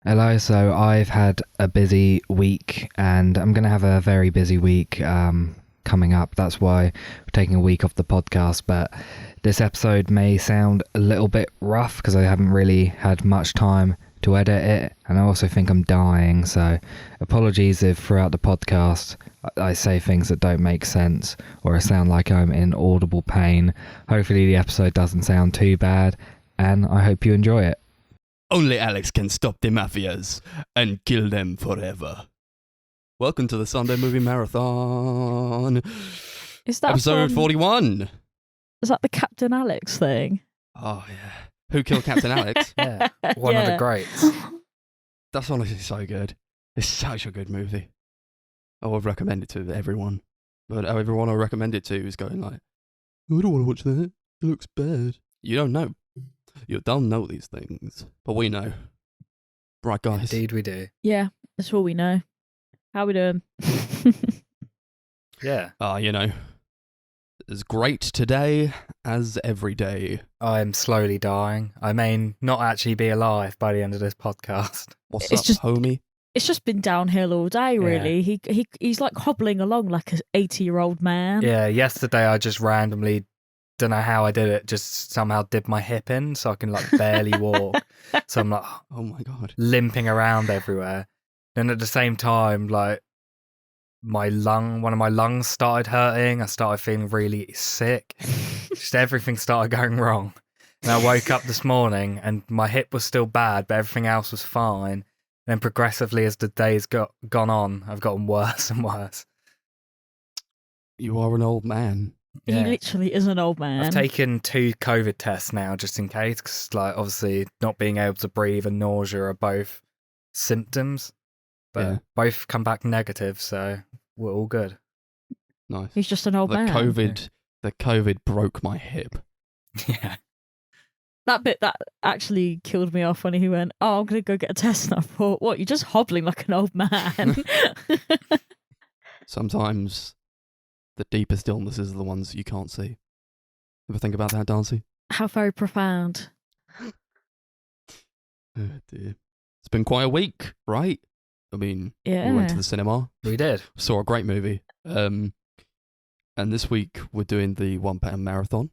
Hello, so I've had a busy week and I'm going to have a very busy week coming up. That's why we're taking a week off the podcast, but this episode may sound a little bit rough because I haven't really had much time to edit it, and I also think I'm dying, so apologies if throughout the podcast I say things that don't make sense or I sound like I'm in audible pain. Hopefully the episode doesn't sound too bad, and I hope you enjoy it. Only Alex can stop the mafias and kill them forever. Welcome to the Sunday Movie Marathon. Is that episode from, 41? Is that the Captain Alex thing? Oh, yeah. Who killed Captain Alex? Yeah, one of the greats. That's honestly so good. It's such a good movie. I would recommend it to everyone. But everyone I recommend it to is going like, I don't want to watch that. It looks bad. You don't know. You don't know these things. But we know. Right, guys? Indeed we do. Yeah, that's all we know. How we doing? Yeah. You know, as great today as every day. I'm slowly dying. I may not actually be alive by the end of this podcast. What's It's up, just- homie? It's just been downhill all day, really. He's like hobbling along like an 80-year-old man. Yeah, yesterday I just randomly, don't know how I did it, just somehow did my hip in so I can like barely walk. So I'm like Oh my god. limping around everywhere. Then at the same time, like one of my lungs started hurting. I started feeling really sick. Just everything started going wrong. And I woke up this morning and my hip was still bad, but everything else was fine. Then progressively as the days gone on, I've gotten worse and worse. You are an old man. He Yeah. literally is an old man. I've taken 2 COVID tests now just in case, because like obviously not being able to breathe and nausea are both symptoms, but Yeah. both come back negative, so we're all good. Nice. He's just an old The man. COVID broke my hip. Yeah. That bit that actually killed me off when he went, "Oh, I'm gonna go get a test." And I thought, "What? You're just hobbling like an old man." Sometimes the deepest illnesses are the ones you can't see. Ever think about that, Darcy? How very profound. Oh dear. It's been quite a week, right? I mean, Yeah. we went to the cinema, We did. saw a great movie. And this week we're doing the £1 marathon.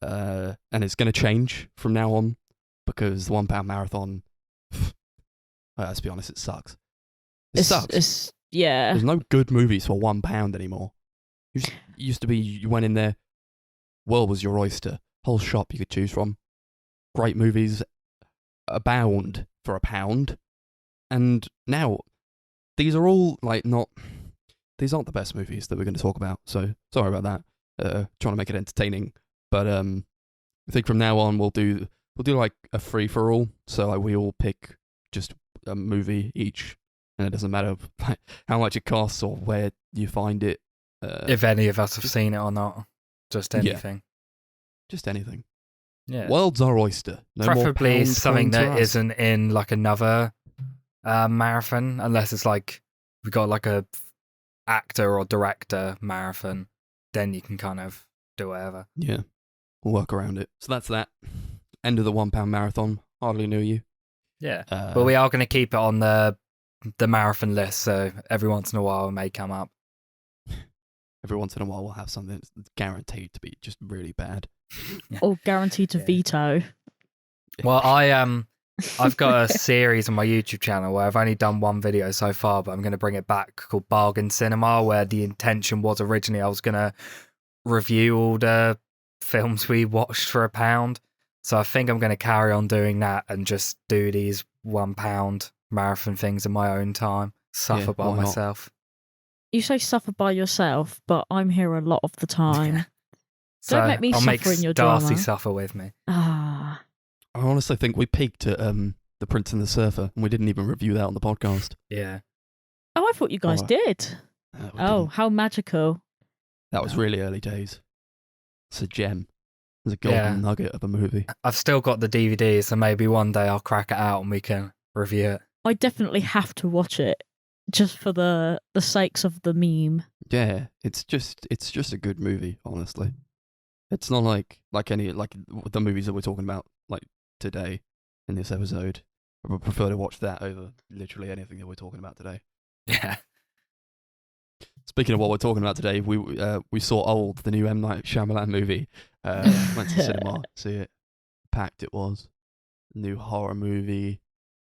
And it's going to change from now on because the £1 marathon, let's be honest, it sucks. It sucks. Yeah. There's no good movies for £1 anymore. Used to be, you went in there, world was your oyster, whole shop you could choose from. Great movies abound for £1. And now, these are all these aren't the best movies that we're going to talk about. So sorry about that. Trying to make it entertaining. But I think from now on we'll do like a free for all. So like we all pick just a movie each, and it doesn't matter how much it costs or where you find it. If any of us have seen it or not. Just anything. Just anything. Yeah. World's our oyster. No more preferably pound something coin to that us. isn't in like another marathon, unless it's like we got like a actor or director marathon, then you can kind of do whatever. Yeah, we'll work around it. So that's that. End of the £1 marathon. Hardly knew you. Yeah. But we are going to keep it on the marathon list, so every once in a while it may come up. Every once in a while we'll have something that's guaranteed to be just really bad. Or guaranteed to Yeah. veto. Well, I've got a series on my YouTube channel where I've only done one video so far, but I'm going to bring it back, called Bargain Cinema, where the intention was originally I was going to review all the films we watched for £1. So I think I'm going to carry on doing that and just do these £1 marathon things in my own time, suffer Yeah, by why not? myself. You say suffer by yourself, but I'm here a lot of the time. So Don't make me I'll suffer make in your Darcy drama. suffer with me. Ah. I honestly think we peaked at The Prince and the Surfer, and we didn't even review that on the podcast. Yeah. Oh, I thought you guys Oh, did. We Oh, didn't. how magical. That was really early days. It's a gem. It's a golden Yeah. nugget of a movie. I've still got the DVD, so maybe one day I'll crack it out and we can review it. I definitely have to watch it just for the sakes of the meme. Yeah, it's just a good movie, honestly. It's not like any the movies that we're talking about like today in this episode. I would prefer to watch that over literally anything that we're talking about today. Yeah. Speaking of what we're talking about today, we saw Old, the new M Night Shyamalan movie. Went to the cinema, see it. Packed it was. New horror movie.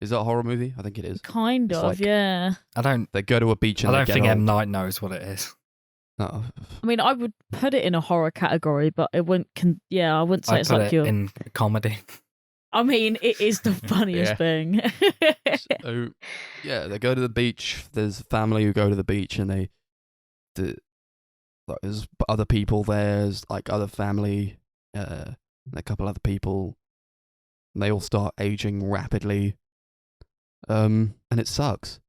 Is that a horror movie? I think it is. Kind It's of, like- yeah. They go to a beach I and don't they think get M old. Night knows what it is. Oh, I mean, I would put it in a horror category, but it wouldn't. I wouldn't say I it's put like it your. in comedy. I mean, it is the funniest Yeah. thing. So, yeah, they go to the beach. There's a family who go to the beach, and there's other people there. There's like other family, and a couple other people. And they all start aging rapidly, and it sucks.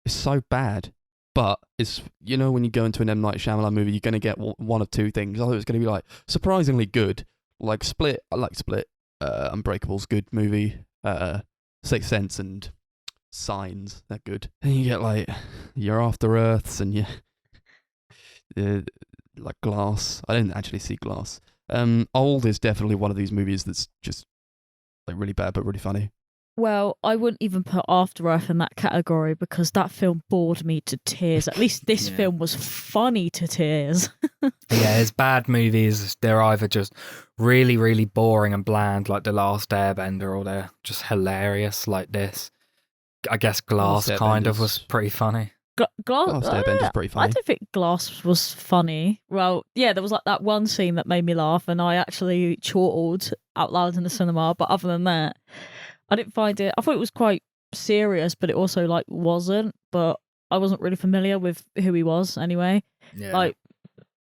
It's so bad, but it's when you go into an M Night Shyamalan movie, you're gonna get one of two things. Either it's gonna be like surprisingly good, like Split. I like Split. Unbreakable's good movie. Sixth Sense and Signs, they're good. And you get like your After Earths and your like Glass. I didn't actually see Glass. Old is definitely one of these movies that's just like really bad but really funny. Well, I wouldn't even put After Earth in that category because that film bored me to tears. At least this Yeah. film was funny to tears. Yeah, his bad movies, they're either just really, really boring and bland, like The Last Airbender, or they're just hilarious, like this. I guess Glass Last kind of Airbender's- was pretty funny. Glass. Last Airbender's pretty I funny. don't think Glass was funny. Well, yeah, there was like that one scene that made me laugh, and I actually chortled out loud in the cinema. But other than that, I didn't find it. I thought it was quite serious, but it also like wasn't. But I wasn't really familiar with who he was anyway. Yeah. Like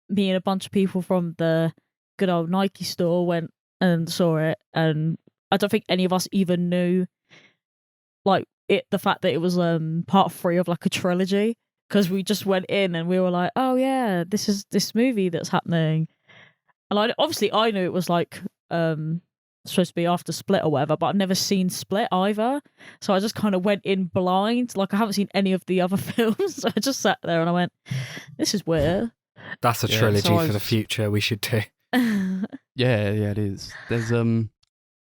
me and a bunch of people from the good old Nike store went and saw it, and I don't think any of us even knew like the fact that it was part 3 of like a trilogy, because we just went in and we were like, oh yeah, this is this movie that's happening. And I knew it was like supposed to be after Split or whatever, but I've never seen Split either, so I just kind of went in blind. Like I haven't seen any of the other films, so I just sat there and I went, this is weird. That's a Yeah, trilogy so for the future we should do. Yeah, it is. There's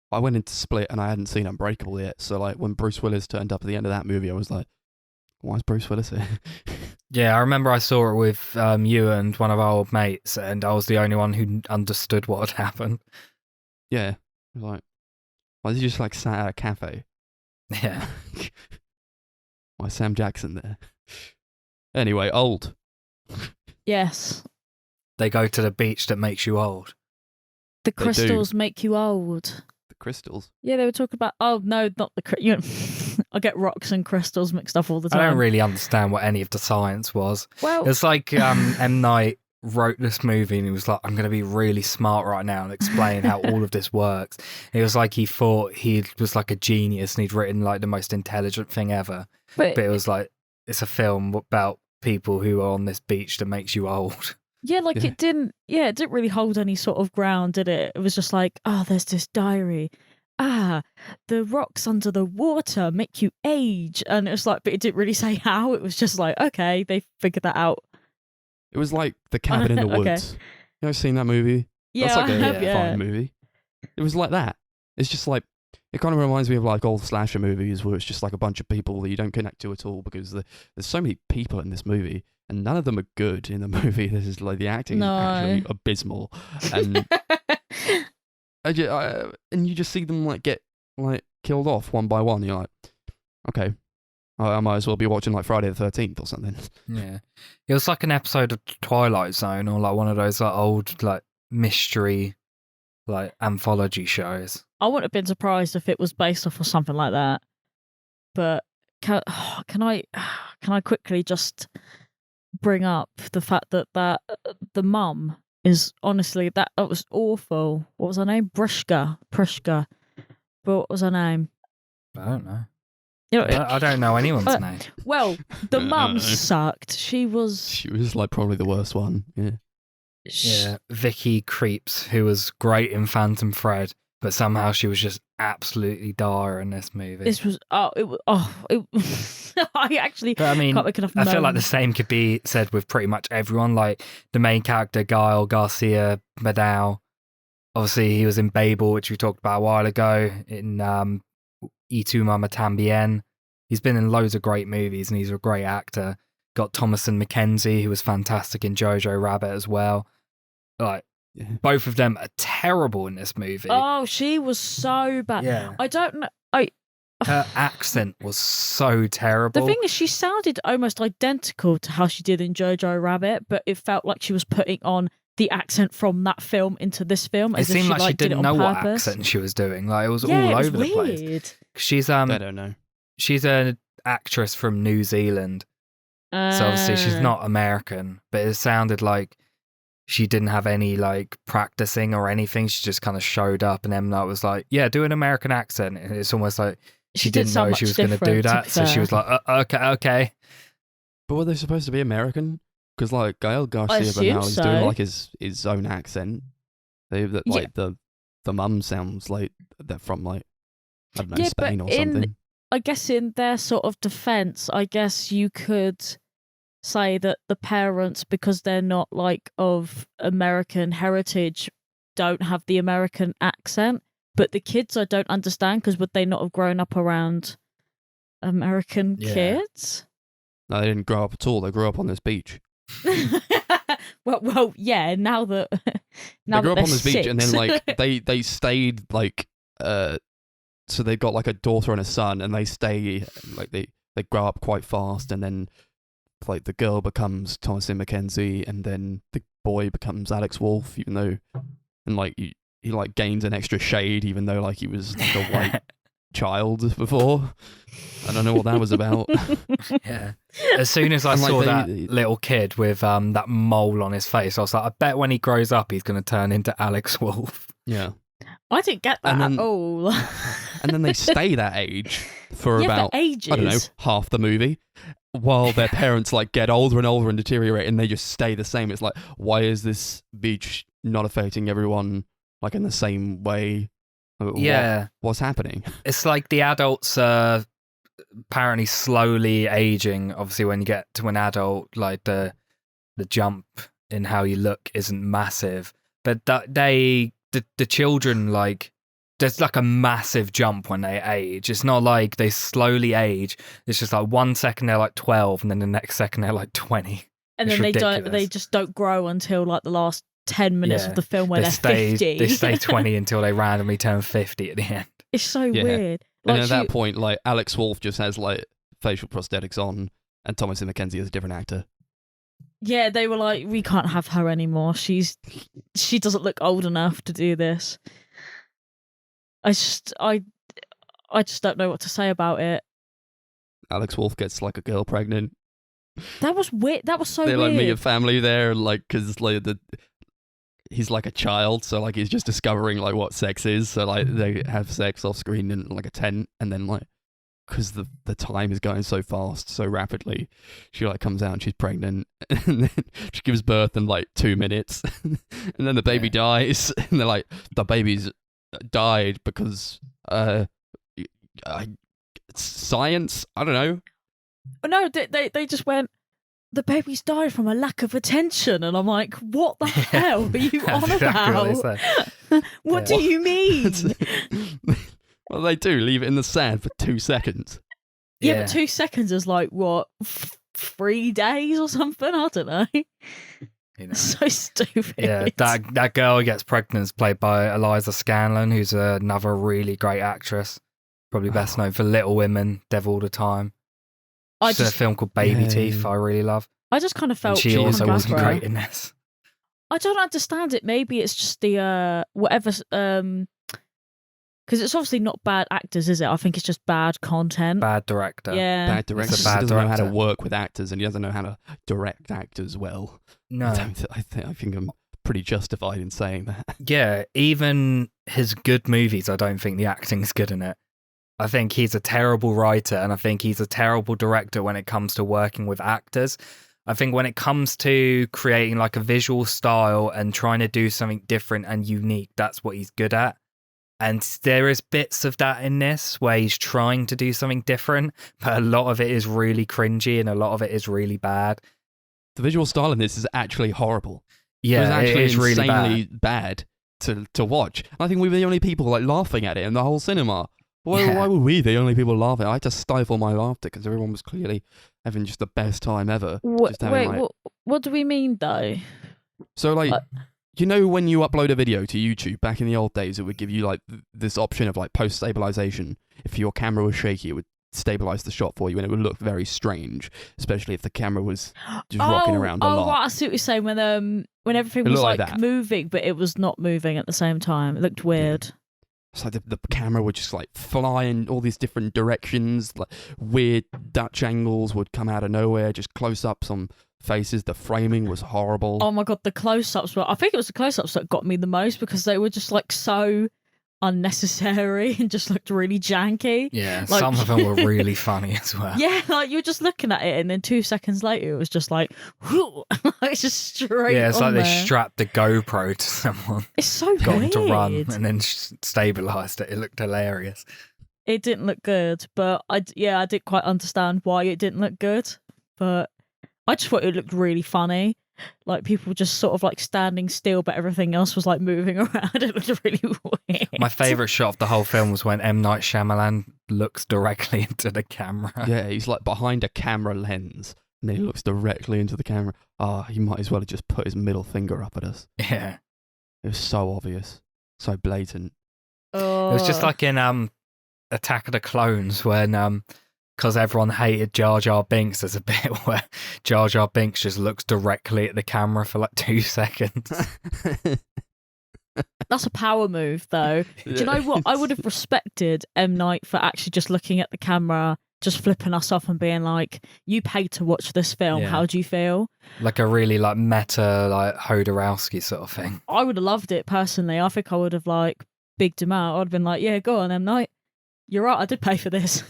I went into Split and I hadn't seen Unbreakable yet, so like when Bruce Willis turned up at the end of that movie, I was like, why is Bruce Willis here? Yeah, I remember I saw it with you and one of our old mates, and I was the only one who understood what had happened. Yeah, I was like, why is he just like sat at a cafe? Yeah. Why is Sam Jackson there? Anyway, Old. Yes, They go to the beach that makes you old. the They do. crystals make you old. The crystals. Yeah, they were talking about. Oh no, not the. I get rocks and crystals mixed up all the I time. don't really understand what any of the science was. Well, It's like M. Night wrote this movie and he was like, I'm going to be really smart right now and explain how all of this works. It was like he thought he was like a genius and he'd written like the most intelligent thing ever. But it was like, it's a film about people who are on this beach that makes you old. yeah, like Yeah. it didn't. Yeah, it didn't really hold any sort of ground, did it? It was just like, oh, there's this diary. The rocks under the water make you age, and it was like, but it didn't really say how. It was just like, okay, they figured that out. It was like The Cabin in the Okay. Woods. You ever seen that movie? Yeah, That's like I a have, yeah. fine movie. It was like that. It's just like, it kind of reminds me of like old slasher movies where it's just like a bunch of people that you don't connect to at all because there's so many people in this movie and none of them are good in the movie. This is like the acting No. is actually abysmal, and and you just see them like get like killed off one by one. You're like, okay, I might as well be watching like Friday the 13th or something. Yeah. It was like an episode of Twilight Zone or like one of those like old like mystery like anthology shows. I wouldn't have been surprised if it was based off of something like that. But can I quickly just bring up the fact that the mum is honestly that was awful. What was her name? Prishka. But what was her name? I don't know. You know, I don't know anyone's Uh, name. well, the mum sucked. She was. She was like probably the worst one. Yeah. Yeah, Vicky Creeps, who was great in Phantom Thread, but somehow she was just absolutely dire in this movie. This was I actually But I mean, can't make enough. I feel like the moans. same could be said with pretty much everyone. Like the main character, Gael Garcia Madao. Obviously, he was in Babel, which we talked about a while ago. In Y Tu Mama Tambien. He's been in loads of great movies and he's a great actor. Got Thomasin McKenzie, who was fantastic in Jojo Rabbit as well. Like, both of them are terrible in this movie. Oh, she was so bad. Yeah. I don't know. Her accent was so terrible. The thing is, she sounded almost identical to how she did in Jojo Rabbit, but it felt like she was putting on the accent from that film into this film. It As if seemed like she did it didn't on know what purpose. accent she was doing. Like, it was Yeah, all it was over the place. weird. She's I don't know. she's an actress from New Zealand. So obviously she's not American, but it sounded like she didn't have any like practicing or anything. She just kind of showed up and M. Night was like, yeah, do an American accent. And it's almost like she didn't know she was going to do that. So she was like, okay. But were they supposed to be American? Because like Gael Garcia assume Bernal is so. doing like his own accent. Like the mum sounds like they're from like, I don't know, Yeah, Spain but or something. I guess in their sort of defense, I guess you could say that the parents, because they're not like of American heritage, don't have the American accent. But the kids I don't understand, because would they not have grown up around American kids? No, they didn't grow up at all. They grew up on this beach. well, yeah. Now that They grew up they're on this beach, and then 6. like they stayed like so they've got like a daughter and a son, and they stay like they grow up quite fast, and then like the girl becomes Thomasin McKenzie, and then the boy becomes Alex Wolff, even though, and like he like gains an extra shade, even though like he was like a white child before. I don't know what that was about. Yeah. As soon as I And, like, saw they- that little kid with that mole on his face, I was like, I bet when he grows up, he's going to turn into Alex Wolff. Yeah, I didn't get that And then- at all. and then they stay that age for Yeah, about for ages. I don't know, half the movie, while their parents like get older and older and deteriorate, and they just stay the same. It's like, why is this beach not affecting everyone like in the same way? Yeah. What's happening? It's like the adults are apparently slowly aging. Obviously, when you get to an adult, like the jump in how you look isn't massive. But the children, like, there's like a massive jump when they age. It's not like they slowly age. It's just like 1 second they're like 12 and then the next second they're like 20. And It's then ridiculous. they just don't grow until like the last 10 minutes Yeah. of the film where they're 50. They stay 20 until they randomly turn 50 at the end. It's so Yeah. weird. And Like at that point, like Alex Wolff just has like facial prosthetics on, and Thomasin McKenzie is a different actor. yeah, they were like, we can't have her anymore. She doesn't look old enough to do this. I just don't know what to say about it. Alex Wolff gets like a girl pregnant. That was weird. That was so They weird. like meet a family there, like because like he's like a child, so like he's just discovering like what sex is. So like they have sex off screen in like a tent, and then like because the time is going so fast, so rapidly, she like comes out and she's pregnant, and then she gives birth in like 2 minutes, and then the baby dies, and they're like, the baby's died because science. I don't know. No, they just went, the baby's died from a lack of attention. And I'm like, what the hell are you That's on exactly what they about? say. What do you mean? Well, they do leave it in the sand for 2 seconds. Yeah, but 2 seconds is like, what, 3 days or something? I don't know. You know. So stupid. Yeah, that girl who gets pregnant is played by Eliza Scanlon, who's another really great actress. Probably best known for Little Women, Devil All the Time. I She's in a just film called Baby Yeah. Teeth I really love. kind of And felt she Julian also wasn't Barbara. great in this. I don't understand it. Maybe it's just the whatever because it's obviously not bad actors, is it? I think it's just bad content. Bad director. Yeah. Bad director. It's a bad He doesn't know how to director. work with actors, and he doesn't know how to direct actors well. No. I think I'm pretty justified in saying that. Yeah, even his good movies, I don't think the acting's good in it. I think he's a terrible writer, and I think he's a terrible director when it comes to working with actors. I think when it comes to creating like a visual style and trying to do something different and unique, that's what he's good at. And there is bits of that in this where he's trying to do something different, but a lot of it is really cringy and a lot of it is really bad. The visual style in this is actually horrible. It was Yeah, actually it is really insanely bad. bad to watch. I think we were the only people like laughing at it in the whole cinema. Why were we the only people laughing? I had to stifle my laughter because everyone was clearly having just the best time ever. Just having, Wait, what do we mean though? So like, you know, when you upload a video to YouTube back in the old days, it would give you like this option of like post stabilization. If your camera was shaky, it would stabilize the shot for you, and it would look very strange, especially if the camera was just rocking around a lot. Oh, right, I see what you're saying. When everything was like moving, but it was not moving at the same time. It looked weird. Yeah. So the camera would just like fly in all these different directions, like weird Dutch angles would come out of nowhere, just close-ups on faces. The framing was horrible. Oh my god, the close-ups I think it was the close-ups that got me the most because they were just like so unnecessary and just looked really janky. Yeah, like, some of them were really funny as well. Yeah, like you were just looking at it and then 2 seconds later it was just like, whoo, it's just straight. Yeah, it's like there. they strapped a GoPro to someone. It's so got weird. them to run and then stabilised it. It looked hilarious. It didn't look good, but I didn't quite understand why it didn't look good, but I just thought it looked really funny. Like people just sort of like standing still, but everything else was like moving around. It looked really weird. My favourite shot of the whole film was when M Night Shyamalan looks directly into the camera. Yeah, he's like behind a camera lens and he looks directly into the camera. He might as well have just put his middle finger up at us. Yeah. It was so obvious, so blatant. It was just like in Attack of the Clones when because everyone hated Jar Jar Binks, there's a bit where Jar Jar Binks just looks directly at the camera for like 2 seconds. That's a power move, though. Do you know what? I would have respected M. Night for actually just looking at the camera, just flipping us off and being like, you paid to watch this film. Yeah. How do you feel? Like a really like meta, like Hodorowski sort of thing. I would have loved it personally. I think I would have like bigged him out. I'd have been like, yeah, go on, M. Night. You're right, I did pay for this.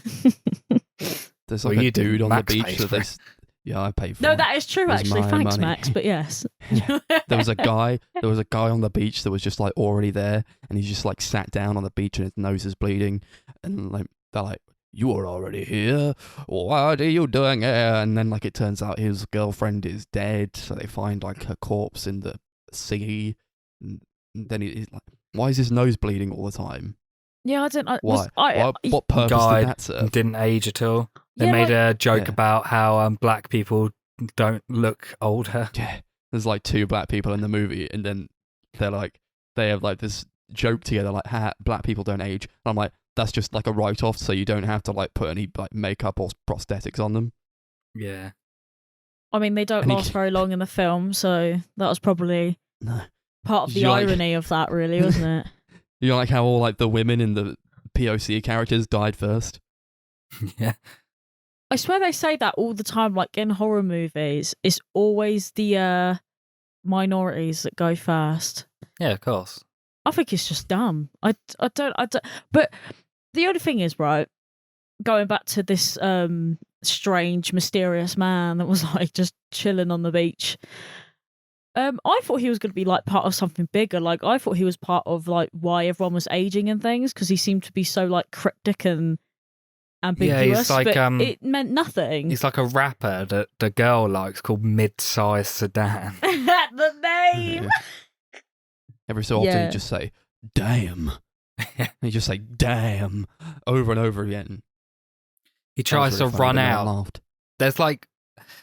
There's like a dude on the beach that this. Yeah, I paid for. No, it. that is true actually. Thanks, money. Max. But yes, there was a guy on the beach that was just like already there, and he's just like sat down on the beach and his nose is bleeding, and like they're like, "You were already here. What are you doing here?" And then like it turns out his girlfriend is dead, so they find like her corpse in the sea, and then he's like, "Why is his nose bleeding all the time?" Yeah, I didn't. Why? What purpose Guy did that serve? didn't age at all. They Yeah, made like- a joke about how black people don't look older. Yeah, there's like 2 black people in the movie, and then they have like this joke together, like, "Ha, black people don't age." And I'm like, that's just like a write-off, so you don't have to like put any like makeup or prosthetics on them. Yeah. I mean, they don't And he- last very long in the film, so that was probably No. part of the You're like- irony of that, really, wasn't it? You know, like how all like the women in the POC characters died first. Yeah. I swear they say that all the time, like in horror movies. It's always the minorities that go first. Yeah, of course. I think it's just dumb. I don't. But the only thing is, right, going back to this strange, mysterious man that was like just chilling on the beach. I thought he was going to be like part of something bigger. Like I thought he was part of like why everyone was aging and things because he seemed to be so like cryptic and ambiguous. Yeah, he's like but it meant nothing. He's like a rapper that the girl likes called Mid-Size Sedan. The name. Yeah. Every so often he'd just say, "Damn." He'd just say "damn" over and over again. He tries to run out. Laughed. There's like,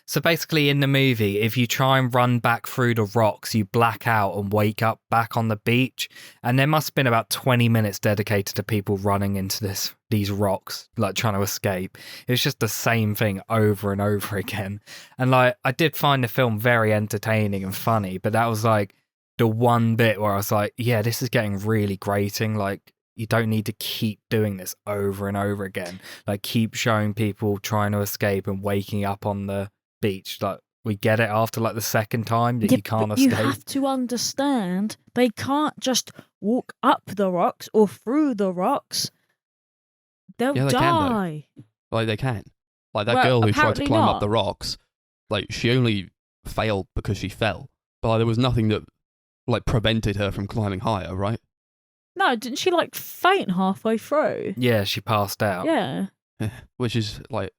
so basically in the movie, if you try and run back through the rocks, you black out and wake up back on the beach. And there must have been about 20 minutes dedicated to people running into these rocks, like trying to escape. It was just the same thing over and over again. And like, I did find the film very entertaining and funny, but that was like the one bit where I was like, yeah, this is getting really grating. Like, you don't need to keep doing this over and over again. Like, keep showing people trying to escape and waking up on the beach. Like, we get it after like the second time that you can't but escape. You have to understand, they can't just walk up the rocks or through the rocks. They'll Yeah, they can, die. Like they can. Like that Well, girl who tried to apparently climb not. up the rocks, like she only failed because she fell. But like, there was nothing that like prevented her from climbing higher, right? No, didn't she like faint halfway through? Yeah, she passed out. Yeah. Which is like,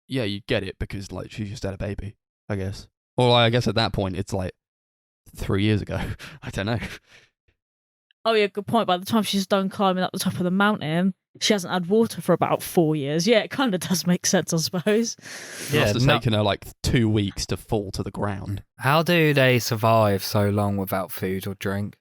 yeah, you get it because like she just had a baby, I guess. Or like, I guess at that point it's like 3 years ago. I don't know. Oh yeah, good point. By the time she's done climbing up the top of the mountain, she hasn't had water for about 4 years. Yeah, it kind of does make sense, I suppose. It must have taken her like 2 weeks to fall to the ground. How do they survive so long without food or drink?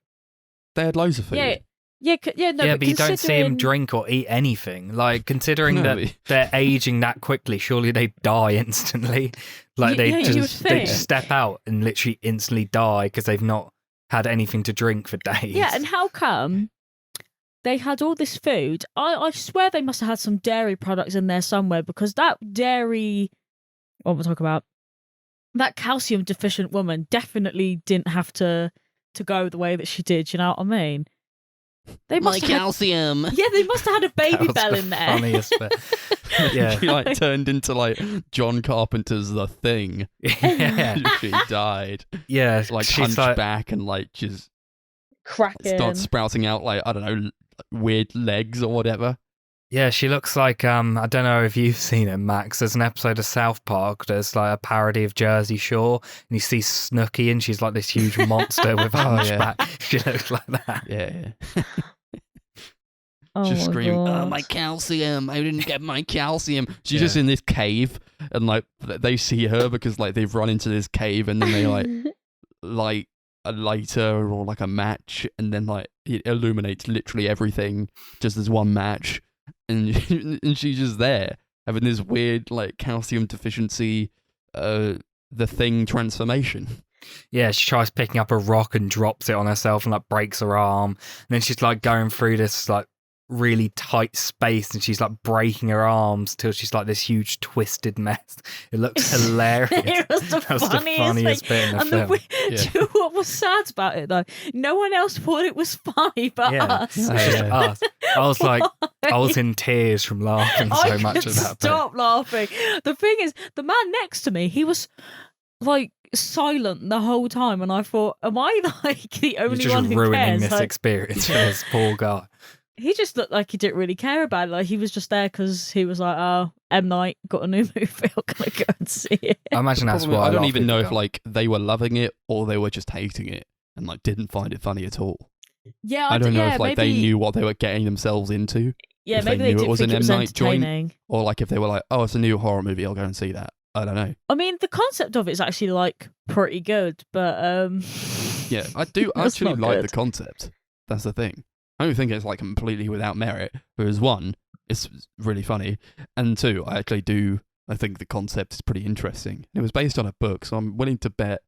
They had loads of food. No. But you don't see him drink or eat anything. Like, considering that they're aging that quickly, surely they die instantly. Like, they just step out and literally instantly die because they've not had anything to drink for days. Yeah, and how come they had all this food? I swear they must have had some dairy products in there somewhere, because that dairy, what we're talking about, that calcium deficient woman definitely didn't have to go the way that she did. You know what I mean? They must have calcium. Yeah, they must have had a baby bell in there. Funniest bit. Yeah, she like turned into like John Carpenter's The Thing. Yeah, she died. Yeah, like hunchback and like just cracking, start sprouting out like, I don't know, weird legs or whatever. Yeah, she looks like I don't know if you've seen it, Max. There's an episode of South Park that's like a parody of Jersey Shore, and you see Snooki, and she's like this huge monster with a hunchback. Yeah. She looks like that. Yeah. Just screaming, "Oh, my calcium! I didn't get my calcium." She's just in this cave, and like they see her because like they've run into this cave, and then they like light a lighter or like a match, and then like it illuminates literally everything just as one match. And she's just there having this weird like calcium deficiency, the Thing transformation. Yeah, she tries picking up a rock and drops it on herself and like breaks her arm. And then she's like going through this like really tight space, and she's like breaking her arms till she's like this huge twisted mess. It looks hilarious. It was the funniest bit in the film. Do you know what was sad about it though? No one else thought it was funny but us. It's just us. I was like, I was in tears from laughing so much at that. Stop laughing. The thing is, the man next to me, he was like silent the whole time, and I thought, am I like the only one who cares? You're just ruining this experience for this poor guy. He just looked like he didn't really care about it. Like, he was just there because he was like, "Oh, M Night got a new movie. I'm gonna go and see it." I imagine that's why I don't even know if like they were loving it or they were just hating it and like didn't find it funny at all. Yeah, I don't know if like maybe they knew what they were getting themselves into. Yeah, if maybe they knew didn't it was think an it was M Night joint, entertaining. or like if they were like, "Oh, it's a new horror movie. I'll go and see that." I don't know. I mean, the concept of it is actually like pretty good, but yeah, I do That's actually not like good. the concept. That's the thing. I don't think it's like completely without merit. Because one, it's really funny, and two, I think the concept is pretty interesting. It was based on a book, so I'm willing to bet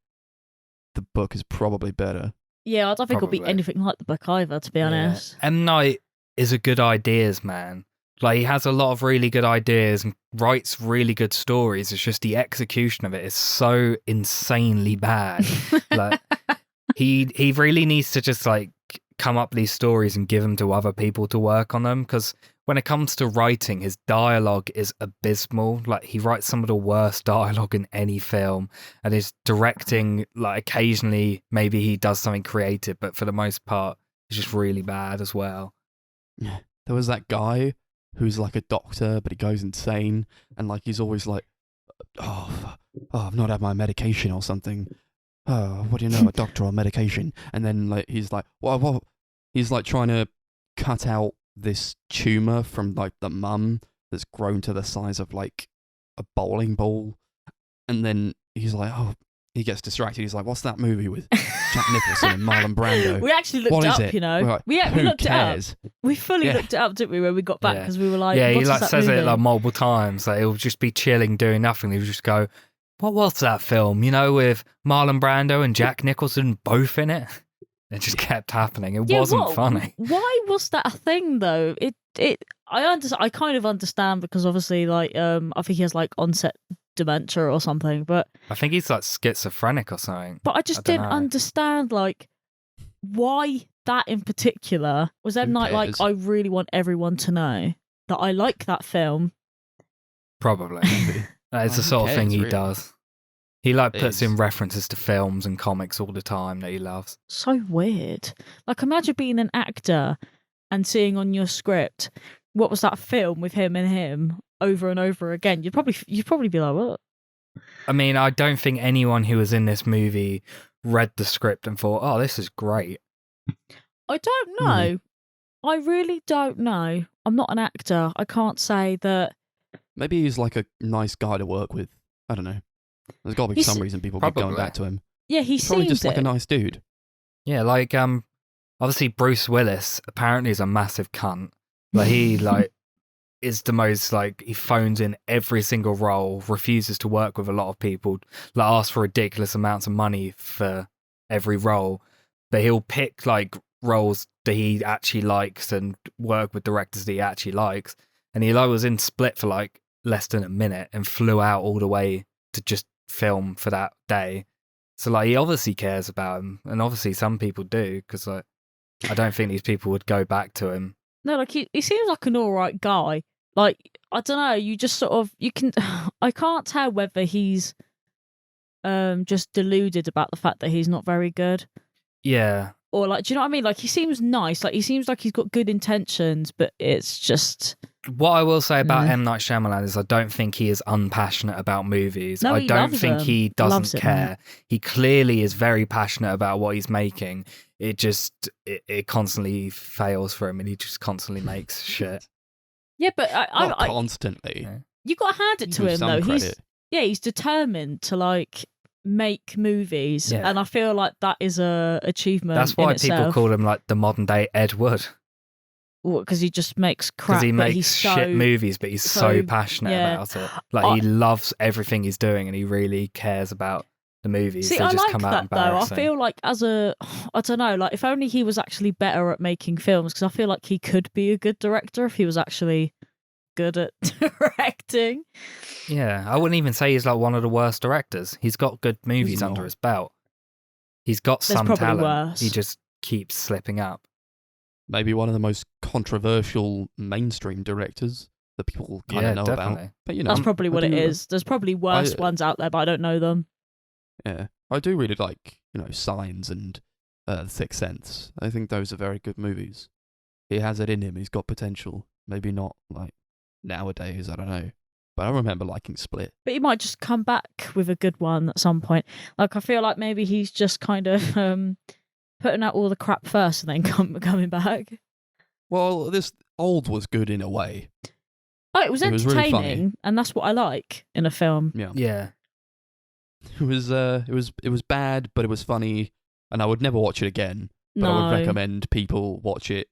the book is probably better. yeah, I don't think it'll be anything like the book either, to be honest. M Night is a good ideas man. Like, he has a lot of really good ideas and writes really good stories. It's just the execution of it is so insanely bad. Like, he really needs to just like come up with these stories and give them to other people to work on them, because when it comes to writing, his dialogue is abysmal. Like, he writes some of the worst dialogue in any film, and his directing, like, occasionally maybe he does something creative, but for the most part it's just really bad as well. Yeah, there was that guy who's like a doctor, but he goes insane, and like he's always like, oh, I've not had my medication or something. Oh, what do you know, a doctor on medication? And then like he's like, well, he's like trying to cut out this tumor from like the mum that's grown to the size of like a bowling ball, and then he's like, oh, he gets distracted. He's like, what's that movie with Jack Nicholson and Marlon Brando? We actually looked What it is up, it? you know. We're like, we who looked cares? it up. We fully looked it up, didn't we, when we got back? Because we were like, yeah, he what like is that says movie? it like multiple times. Like, he'll just be chilling, doing nothing. He'll just go, what was that film? You know, with Marlon Brando and Jack Nicholson both in it? It just kept happening. It wasn't funny. Why was that a thing though? I kind of understand, because obviously, like, I think he has like onset dementia or something, but I think he's like schizophrenic or something. But I just didn't understand, like, why that in particular. Was M Night like, I really want everyone to know that I like that film? Probably. It's the sort of thing he does. He like puts in references to films and comics all the time that he loves. So weird. Like, imagine being an actor and seeing on your script, what was that film with him and him over and over again? You'd probably be like, what? I mean, I don't think anyone who was in this movie read the script and thought, oh, this is great. I don't know. I really don't know. I'm not an actor. I can't say that. Maybe he's like a nice guy to work with. I don't know. There's got to be He's- some reason people keep going Probably. back to him. Yeah, he He's probably seems just like a nice dude. Yeah, like obviously Bruce Willis apparently is a massive cunt. Like he like is the most like he phones in every single role, refuses to work with a lot of people, like asks for ridiculous amounts of money for every role, but he'll pick like roles that he actually likes and work with directors that he actually likes. And he like was in Split for like less than a minute and flew out all the way to just film for that day. So like he obviously cares about him, and obviously some people do, because like I don't think these people would go back to him. No, like he seems like an alright guy. Like, I don't know, you just sort of you can I can't tell whether he's just deluded about the fact that he's not very good. Yeah, Or like, do you know what I mean? Like he seems nice, like he seems like he's got good intentions, but it's just what I will say about Yeah. M Night Shyamalan is I don't think he is unpassionate about movies. No, I he don't loves think them. he Loves doesn't it, care. mate. He clearly is very passionate about what he's making. It just it constantly fails for him, and he just constantly makes shit. yeah, but Not I constantly. Yeah. you got to hand it to Give him some though. credit. He's determined to like make movies, Yeah. and I feel like that is a achievement. That's why in people itself. call him like the modern day Ed Wood, Because he just makes crap. because he but makes he's shit so, movies, but he's so so- passionate yeah. about it. Like he loves everything he's doing, and he really cares about the movies. See, They I just like come out that though. I embarrassing. feel like I don't know, like if only he was actually better at making films, because I feel like he could be a good director if he was actually good at directing. Yeah, I wouldn't even say he's like one of the worst directors. He's got good movies under not. his belt. He's got There's some probably talent. worse. He just keeps slipping up. Maybe one of the most controversial mainstream directors that people kind of know definitely. about. But you know, That's probably what it do- is. There's probably worse ones out there, but I don't know them. Yeah, I do really like Signs and The Sixth Sense. I think those are very good movies. He has it in him. He's got potential. Maybe not like nowadays. I don't know. But I remember liking Split. But he might just come back with a good one at some point. Like I feel like maybe he's just kind of putting out all the crap first and then coming back. Well, this Old was good in a way. Oh, it was It was really funny. entertaining, and that's what I like in a film. Yeah. Yeah. It was bad, but it was funny, and I would never watch it again. But I would No. recommend people watch it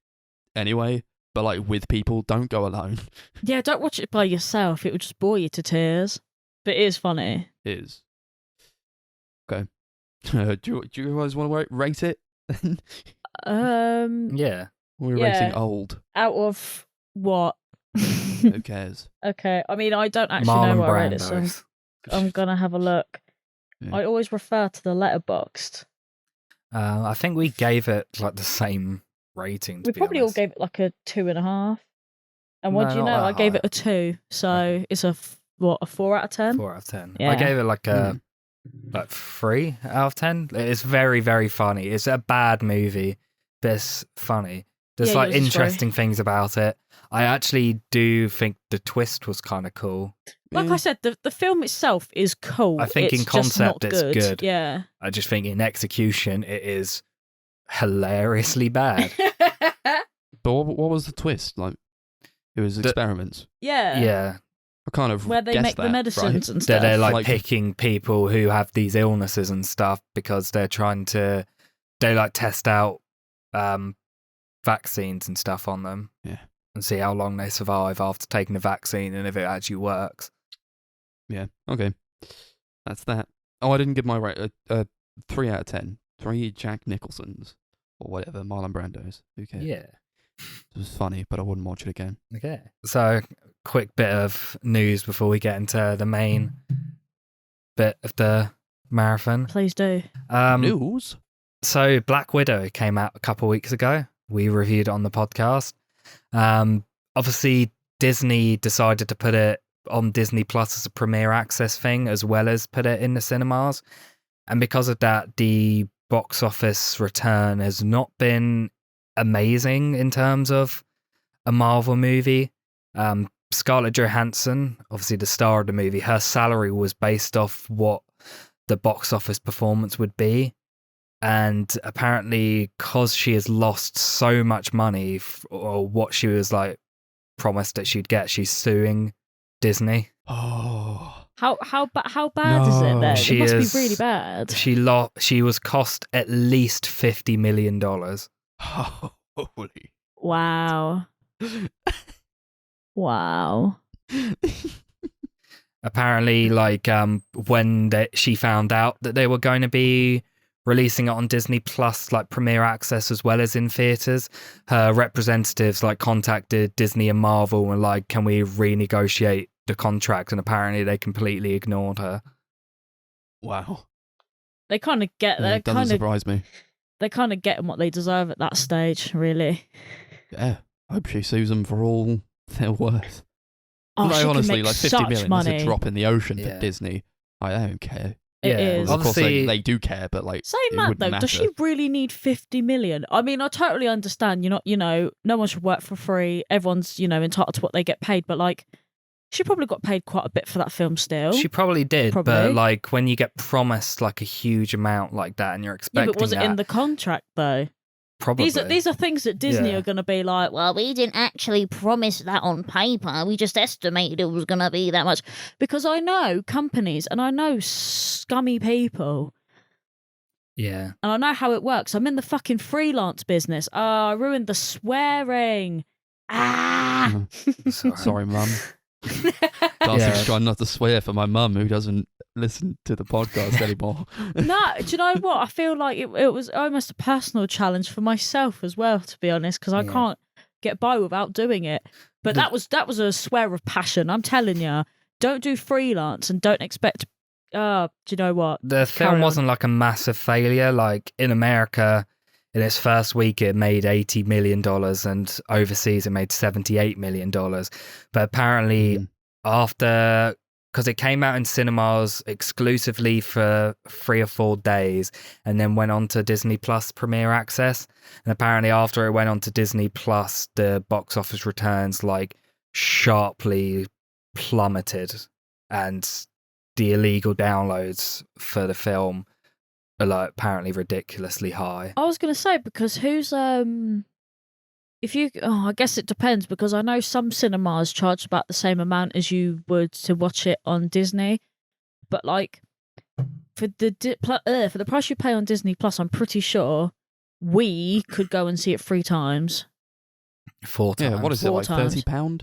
anyway. But like with people, don't go alone. Yeah, don't watch it by yourself. It would just bore you to tears. But it is funny. It is. Okay. Do you guys want to rate it? Yeah. We're Yeah. rating Old. Out of what? Who cares? Okay, I mean, I don't actually Marlon know what I rate it, so Brando's. I'm gonna have a look. Yeah. I always refer to the letterboxed. I think we gave it like the same rating. To We be probably all honest. gave it like a 2.5. And what No, do you not know? that I gave high. it a 2. So Okay. it's a 4 out of 10? 4 out of 10. Yeah. I gave it like a Mm. like 3 out of 10. It's very, very funny. It's a bad movie, but it's funny. There's Yeah, like yours is very- interesting things about it. I actually do think the twist was kind of cool. Like Yeah. I said, the film itself is cool. I think it's in just not concept it's good. Yeah. I just think in execution it is hilariously bad. But what was the twist? Like, it was experiments. yeah. Yeah. I kind of Where they guessed make the that, medicines and That stuff. they're like Like- picking people who have these illnesses and stuff because they're trying to like test out vaccines and stuff on them. Yeah. And see how long they survive after taking the vaccine and if it actually works. Yeah. Okay. That's that. Oh, I didn't give my rate a 3 out of 10. 3 Jack Nicholsons or whatever, Marlon Brando's. Who cares? Yeah. It was funny, but I wouldn't watch it again. Okay. So, quick bit of news before we get into the main bit of the marathon. Please do. News? So, Black Widow came out a couple weeks ago. We reviewed it on the podcast. Obviously, Disney decided to put it on Disney Plus as a premiere access thing, as well as put it in the cinemas. And because of that, the box office return has not been amazing in terms of a Marvel movie. Scarlett Johansson, obviously the star of the movie, her salary was based off what the box office performance would be. and apparently because she has lost so much money or what she was like promised that she'd get, she's suing Disney. Oh, How bad is it No. then? She It must is- be really bad. She was cost at least $50 million. holy. Wow. Wow. Apparently, like when she found out that they were going to be releasing it on Disney Plus, like Premiere Access as well as in theaters, her representatives like contacted Disney and Marvel and like, can we renegotiate the contract? And apparently they completely ignored her. Wow. They kind of get Yeah, they're it doesn't kind of surprise me. they're kind of getting what they deserve at that stage, really. Yeah. I hope she sues them for all they're worth. Oh, Like, she honestly, can make like 50 such million money. is a drop in the ocean Yeah. for Disney. I don't care. It Yeah, is. Of course, Obviously- they do care, but like, Saying it that wouldn't though, matter. does she really need 50 million? I mean, I totally understand. You're not, no one should work for free. Everyone's, entitled to what they get paid. But like, she probably got paid quite a bit for that film still. She probably did, Probably. but like when you get promised like a huge amount like that and you're Yeah, expecting but was it that, in the contract though? probably. These are things that Disney Yeah. are going to be like, well, we didn't actually promise that on paper. We just estimated it was going to be that much. Because I know companies and I know scummy people Yeah. and I know how it works. I'm in the fucking freelance business. Oh, I ruined the swearing. Ah! Sorry, Mum. Darcy's Yeah. trying not to swear for my mum who doesn't listen to the podcast anymore. No, do you know what? I feel like it was almost a personal challenge for myself as well, to be honest, because I Yeah. can't get by without doing it. But that was a swear of passion. I'm telling you, don't do freelance and don't expect. Do you know what? The film Carry on. wasn't like a massive failure. Like in America, in its first week, it made $80 million, and overseas, it made $78 million. But apparently, Mm. after, because it came out in cinemas exclusively for 3 or 4 days, and then went on to Disney Plus Premiere Access. And apparently, after it went on to Disney Plus, the box office returns like sharply plummeted, and the illegal downloads for the film are like apparently ridiculously high. I was going to say, because who's if you I guess it depends, because I know some cinemas charge about the same amount as you would to watch it on Disney, but like for the price you pay on Disney Plus, I'm pretty sure we could go and see it 3 times. 4 times. Yeah, what is it, 4 like times. £30?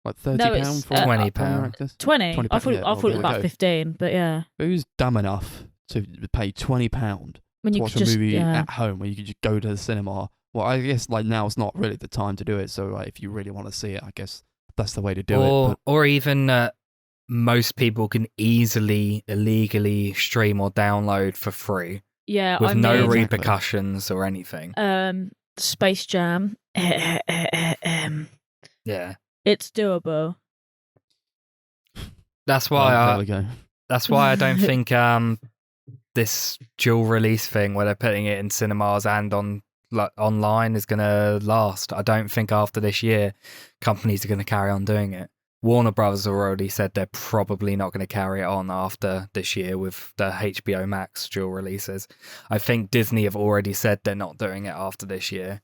Like £30 No, it's, for £20. Premiere Access? 20. I £20, thought yeah, I well, thought there it was we about go. 15, but yeah, Who's dumb enough to pay £20 when to you watch could a just movie at home when you could just go to the cinema? Well, I guess like now it's not really the time to do it. So like, if you really want to see it, I guess that's the way to do it. Or even most people can easily illegally stream or download for free yeah, with I no mean, Exactly. repercussions or anything. Space Jam. Yeah. It's doable. That's Well, why there we go. that's why I don't think this dual release thing where they're putting it in cinemas and on online is going to last. I don't think after this year companies are going to carry on doing it. Warner Brothers have already said they're probably not going to carry it on after this year with the HBO Max dual releases. I think Disney have already said they're not doing it after this year.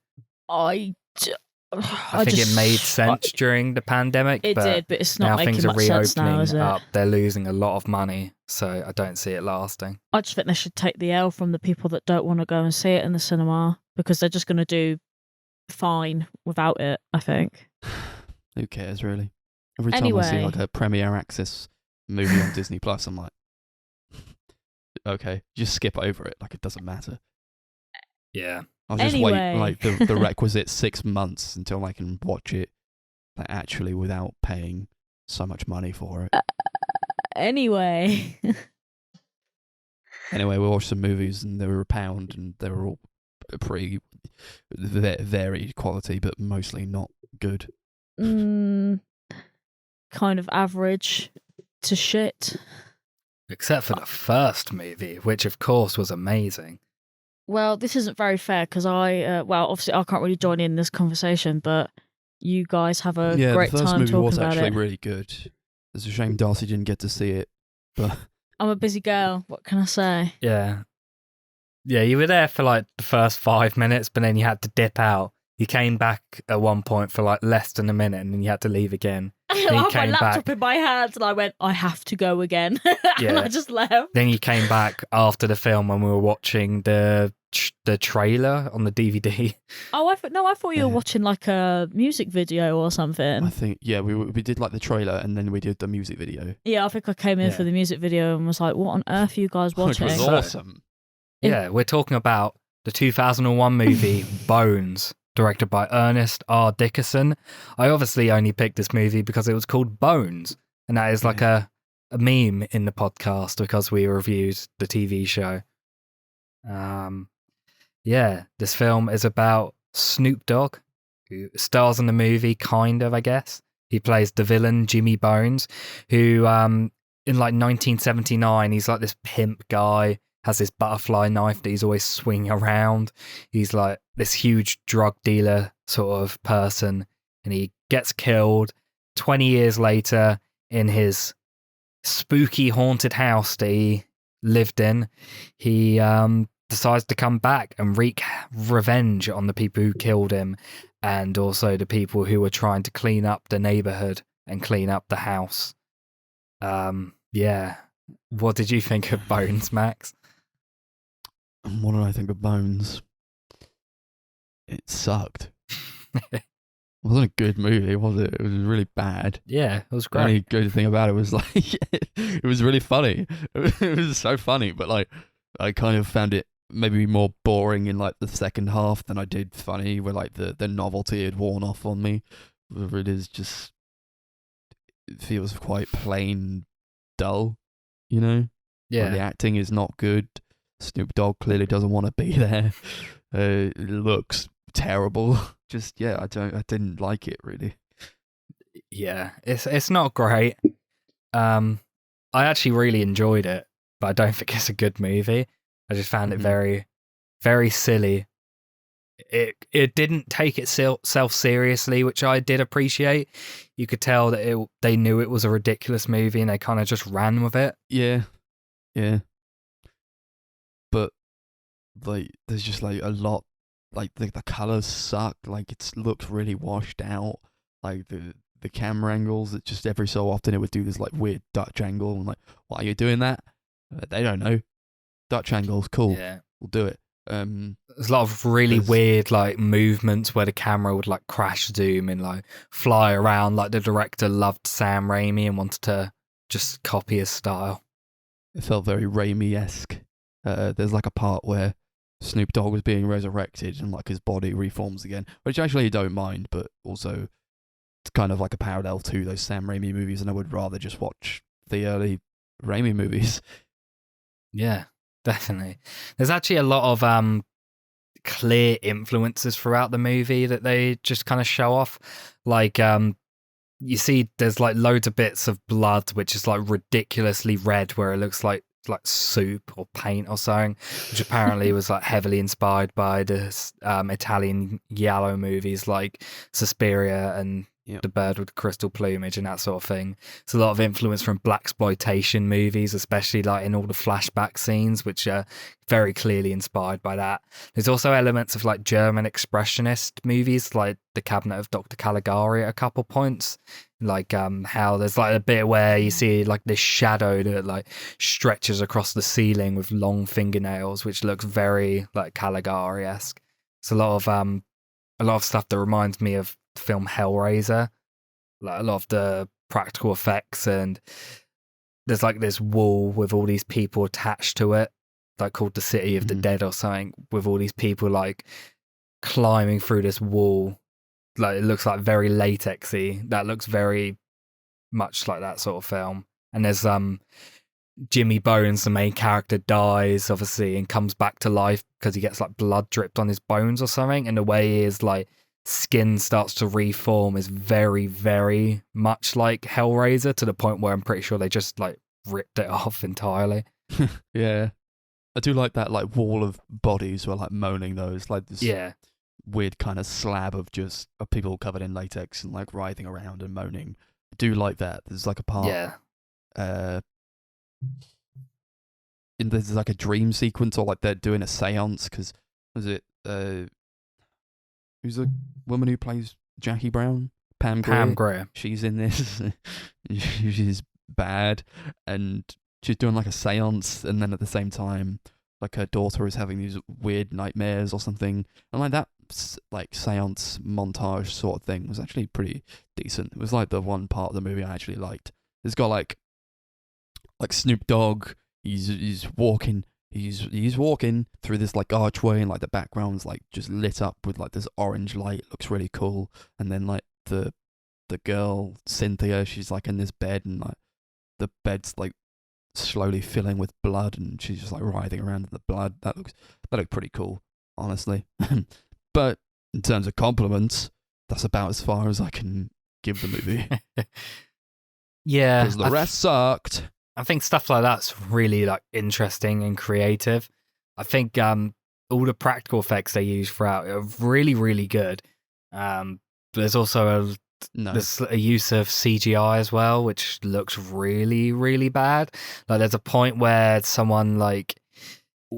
I think it made sense during the pandemic. It but did, but it's now not things making are much sense now, is reopening it? up. They're losing a lot of money, so I don't see it lasting. I just think they should take the L from the people that don't want to go and see it in the cinema, because they're just going to do fine without it, I think. Who cares, really? Every time I see Anyway. like a Premiere Access movie on Disney Plus, I'm like, okay, just skip over it. Like it doesn't matter. Yeah. I'll just wait Anyway. like the requisite 6 months until I can watch it, like actually without paying so much money for it. Anyway. Anyway, we watched some movies and they were £1 and they were all pretty varied quality, but mostly not good. Kind of average to shit. Except for the first movie, which of course was amazing. Well, this isn't very fair, because obviously I can't really join in this conversation, but you guys have a Yeah, great the first time movie talking was about actually it. really good. It's a shame Darcy didn't get to see it, but I'm a busy girl. What can I say? Yeah. Yeah, you were there for like the first 5 minutes, but then you had to dip out. You came back at one point for like less than a minute, and then you had to leave again. I Then you had my came laptop back. in my hands and I went, I have to go again. And Yeah. I just left. Then you came back after the film when we were watching the trailer on the DVD. Oh, I thought you were Yeah. watching like a music video or something. I think, yeah, we did like the trailer and then we did the music video. Yeah, I think I came in Yeah. for the music video and was like, what on earth are you guys Which watching? was So- awesome. Yeah, we're talking about the 2001 movie Bones, directed by Ernest R. Dickerson. I obviously only picked this movie because it was called Bones, and that is like a meme in the podcast because we reviewed the TV show. Yeah, this film is about Snoop Dogg, who stars in the movie, kind of, I guess. He plays the villain, Jimmy Bones, who in like 1979, he's like this pimp guy, has this butterfly knife that he's always swinging around. He's like this huge drug dealer sort of person, and he gets killed 20 years later in his spooky haunted house that he lived in. He decides to come back and wreak revenge on the people who killed him, and also the people who were trying to clean up the neighborhood and clean up the house. Yeah. What did you think of Bones, Max? And what did I think of Bones? It sucked. It wasn't a good movie, was it? It was really bad. Yeah, it was The great. only good thing about it was like it was really funny. It was so funny, but like I kind of found it maybe more boring in like the second half than I did funny, where like the novelty had worn off on me. Where it is just, it feels quite plain dull, you know? Like, the Yeah. acting is not good. Snoop Dogg clearly doesn't want to be there. It looks terrible. Just I didn't like it really. Yeah. It's not great. I actually really enjoyed it, but I don't think it's a good movie. I just found it Mhm. very, very silly. It didn't take itself seriously, which I did appreciate. You could tell that they knew it was a ridiculous movie and they kind of just ran with it. Yeah. But like, there's just like a lot. Like the colors suck. Like it looks really washed out. Like the camera angles. It just every so often it would do this like weird Dutch angle. And like, why are you doing that? They don't know. Dutch angle's cool. Yeah. We'll do it. There's a lot of really There's- weird like movements where the camera would like crash zoom and like fly around. Like the director loved Sam Raimi and wanted to just copy his style. It felt very Raimi-esque. There's like a part where Snoop Dogg was being resurrected and like his body reforms again, which actually I don't mind, but also it's kind of like a parallel to those Sam Raimi movies, and I would rather just watch the early Raimi movies. Yeah, definitely. There's actually a lot of clear influences throughout the movie that they just kind of show off. Like you see there's like loads of bits of blood which is like ridiculously red where it looks like soup or paint or something, which apparently was like heavily inspired by the Italian giallo movies like Suspiria and Yep. The Bird with the Crystal Plumage and that sort of thing. It's a lot of influence from blaxploitation movies, especially like in all the flashback scenes, which are very clearly inspired by that. There's also elements of like German expressionist movies, like The Cabinet of Dr. Caligari at a couple points. Like how there's like a bit where you see like this shadow that like stretches across the ceiling with long fingernails, which looks very like Caligari-esque. It's a lot of stuff that reminds me of the film Hellraiser, like a lot of the practical effects, and there's like this wall with all these people attached to it, like called the City of the Mhm. Dead or something, with all these people like climbing through this wall. Like it looks like very latexy. That looks very much like that sort of film. And there's Jimmy Bones, the main character, dies obviously and comes back to life because he gets like blood dripped on his bones or something, and the way his like skin starts to reform is very, very much like Hellraiser, to the point where I'm pretty sure they just like ripped it off entirely. Yeah. I do like that like wall of bodies were like moaning though. It's like this Yeah. weird kind of slab of people covered in latex and like writhing around and moaning. I do like that. There's like a part Yeah. there's like a dream sequence, or like they're doing a seance, because was it who's the woman who plays Jackie Brown? Pam Grier. She's in this. She's bad, and she's doing like a seance, and then at the same time, like her daughter is having these weird nightmares or something, and like that like seance montage sort of thing was actually pretty decent. It was like the one part of the movie I actually liked. It's got like Snoop Dogg. He's walking. He's walking through this like archway, and like the background's like just lit up with like this orange light. It looks really cool. And then like the girl Cynthia, she's like in this bed, and like the bed's like slowly filling with blood, and she's just like writhing around in the blood. That looked pretty cool, honestly. But in terms of compliments, that's about as far as I can give the movie. Yeah, Because the rest sucked. I think stuff like that's really like interesting and creative. I think all the practical effects they use throughout are really, really good. There's also there's a use of CGI as well, which looks really, really bad. Like there's a point where someone like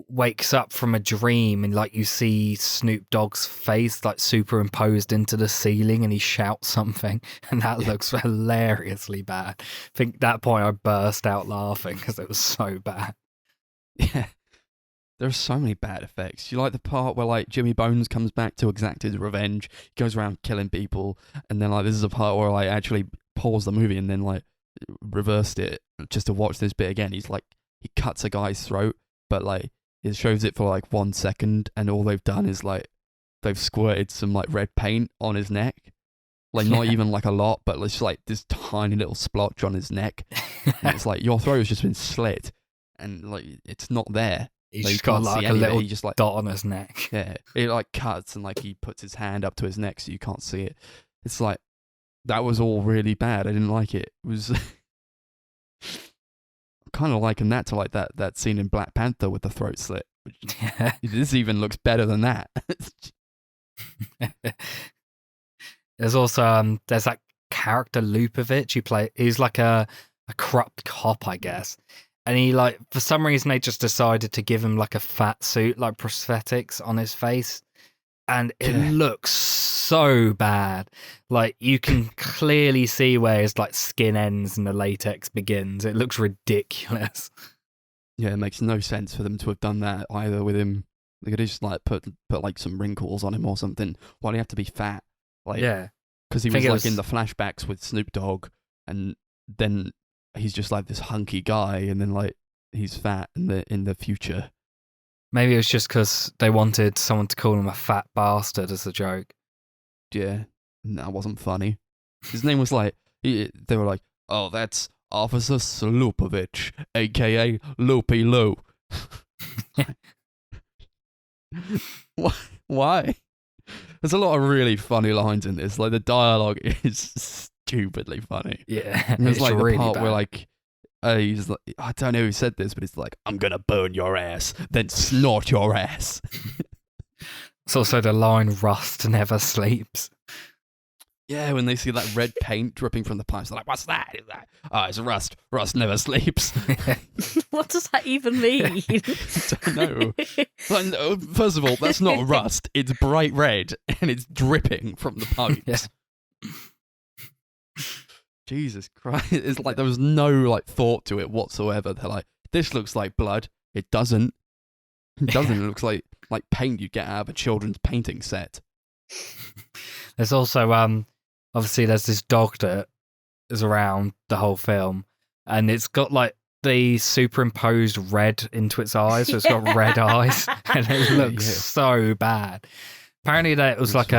wakes up from a dream, and like you see Snoop Dogg's face like superimposed into the ceiling, and he shouts something, and that looks hilariously bad. I think that point I burst out laughing because it was so bad. Yeah, there's so many bad effects. You like the part where like Jimmy Bones comes back to exact his revenge, he goes around killing people, and then like this is a part where I actually paused the movie and then like reversed it just to watch this bit again. He cuts a guy's throat, but like it shows it for like 1 second, and all they've done is like they've squirted some like red paint on his neck, like not even like a lot, but it's just like this tiny little splotch on his neck. And it's like your throat has just been slit, and like it's not there. He's Like, just got like a little he just like dot on his neck. Yeah, it like cuts, and like he puts his hand up to his neck so you can't see it. It's like that was all really bad. I didn't like it. It was kind of liken that to like that scene in Black Panther with the throat slit. Which, this even looks better than that. There's also there's that character Lupovich. He's like a corrupt cop, I guess. And he like for some reason they just decided to give him like a fat suit, like prosthetics on his face. And it looks so bad. Like you can clearly see where his like skin ends and the latex begins. It looks ridiculous. Yeah, it makes no sense for them to have done that either with him. They could just like put like some wrinkles on him or something. Why do he have to be fat? Like, yeah, because he was like in the flashbacks with Snoop Dogg, and then he's just like this hunky guy, and then like he's fat in the future. Maybe it was just because they wanted someone to call him a fat bastard as a joke. Yeah, that wasn't funny. His name was like, they were like, oh, that's Officer Slupovich, a.k.a. Loopy Lou. Why? There's a lot of really funny lines in this. Like, the dialogue is stupidly funny. Yeah, and there's like really the part bad. where like, he's like, I don't know who said this, but it's like, I'm gonna burn your ass, then snort your ass. It's also the line, "Rust never sleeps." Yeah, when they see that red paint dripping from the pipes, they're like, what's that? Is that? Oh, it's rust. Rust never sleeps. What does that even mean? I don't know. Like, no, first of all, that's not rust. It's bright red, and it's dripping from the pipes. Yeah. Jesus Christ. It's like there was no like thought to it whatsoever. They're like, this looks like blood. It doesn't. It doesn't. It looks like paint you get out of a children's painting set. There's also obviously there's this dog that is around the whole film, and it's got like the superimposed red into its eyes, so it's got red eyes, and it looks so bad. Apparently that it was like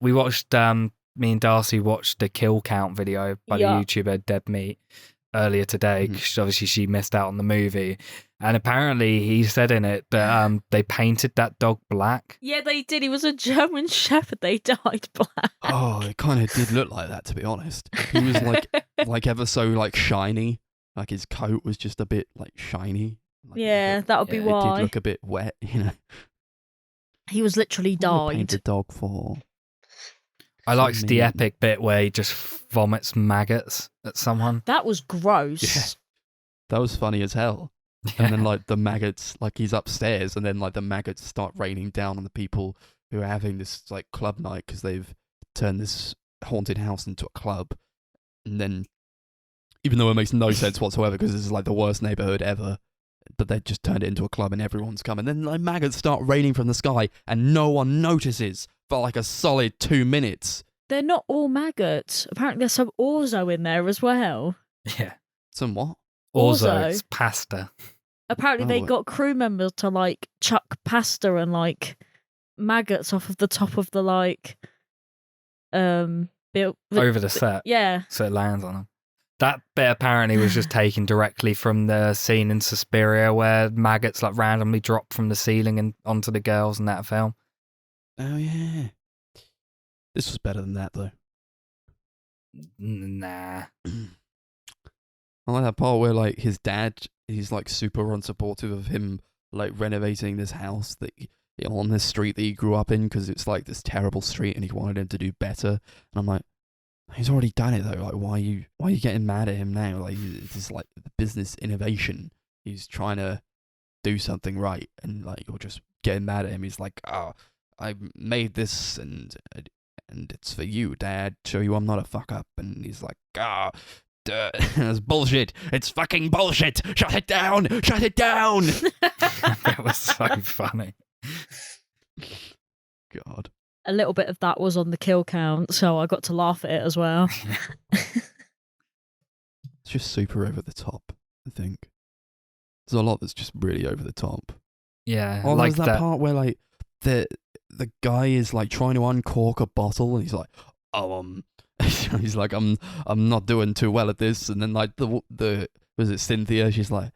we watched me and Darcy watched the kill count video by the YouTuber Dead Meat earlier today, because obviously she missed out on the movie. And apparently he said in it that they painted that dog black. Yeah, they did. He was a German Shepherd. They dyed black. Oh, it kind of did look like that, to be honest. He was like ever so like shiny. Like his coat was just a bit like shiny. Like, yeah, that would be why. It did look a bit wet, you know. He was literally What dyed. paint a dog for? I liked the epic bit where he just vomits maggots at someone. That was gross. Yeah. That was funny as hell. And then like the maggots, like he's upstairs, and then like the maggots start raining down on the people who are having this like club night because they've turned this haunted house into a club. And then, even though it makes no sense whatsoever because this is like the worst neighborhood ever, but they just turned it into a club and everyone's come. And then like maggots start raining from the sky and no one notices for like a solid 2 minutes. They're not all maggots. Apparently, there's some orzo in there as well. Yeah. Some what? Also, it's pasta. Apparently, they Oh. got crew members to like chuck pasta and like maggots off of the top of the like Over the set. Yeah. So it lands on them. That bit apparently was just taken directly from the scene in Suspiria where maggots like randomly drop from the ceiling and onto the girls in that film. Oh yeah. This was better than that though. Nah. I like that part where like his dad, he's like super unsupportive of him like renovating this house that on this street that he grew up in because it's like this terrible street and he wanted him to do better. And I'm like, he's already done it though. Like, why are you getting mad at him now? Like, it's just like the business innovation. He's trying to do something right, and like you're just getting mad at him. He's like, oh, I made this and it's for you, Dad. Show you I'm not a fuck up. And he's like, ah. That's bullshit. It's fucking bullshit. Shut it down. Shut it down. That was so funny. God. A little bit of that was on the kill count, so I got to laugh at it as well. It's just super over the top, I think. There's a lot that's just really over the top. Yeah. Oh, like there's that part where like the guy is like trying to uncork a bottle and he's like, oh, he's like, I'm not doing too well at this. And then like the was it Cynthia? She's like,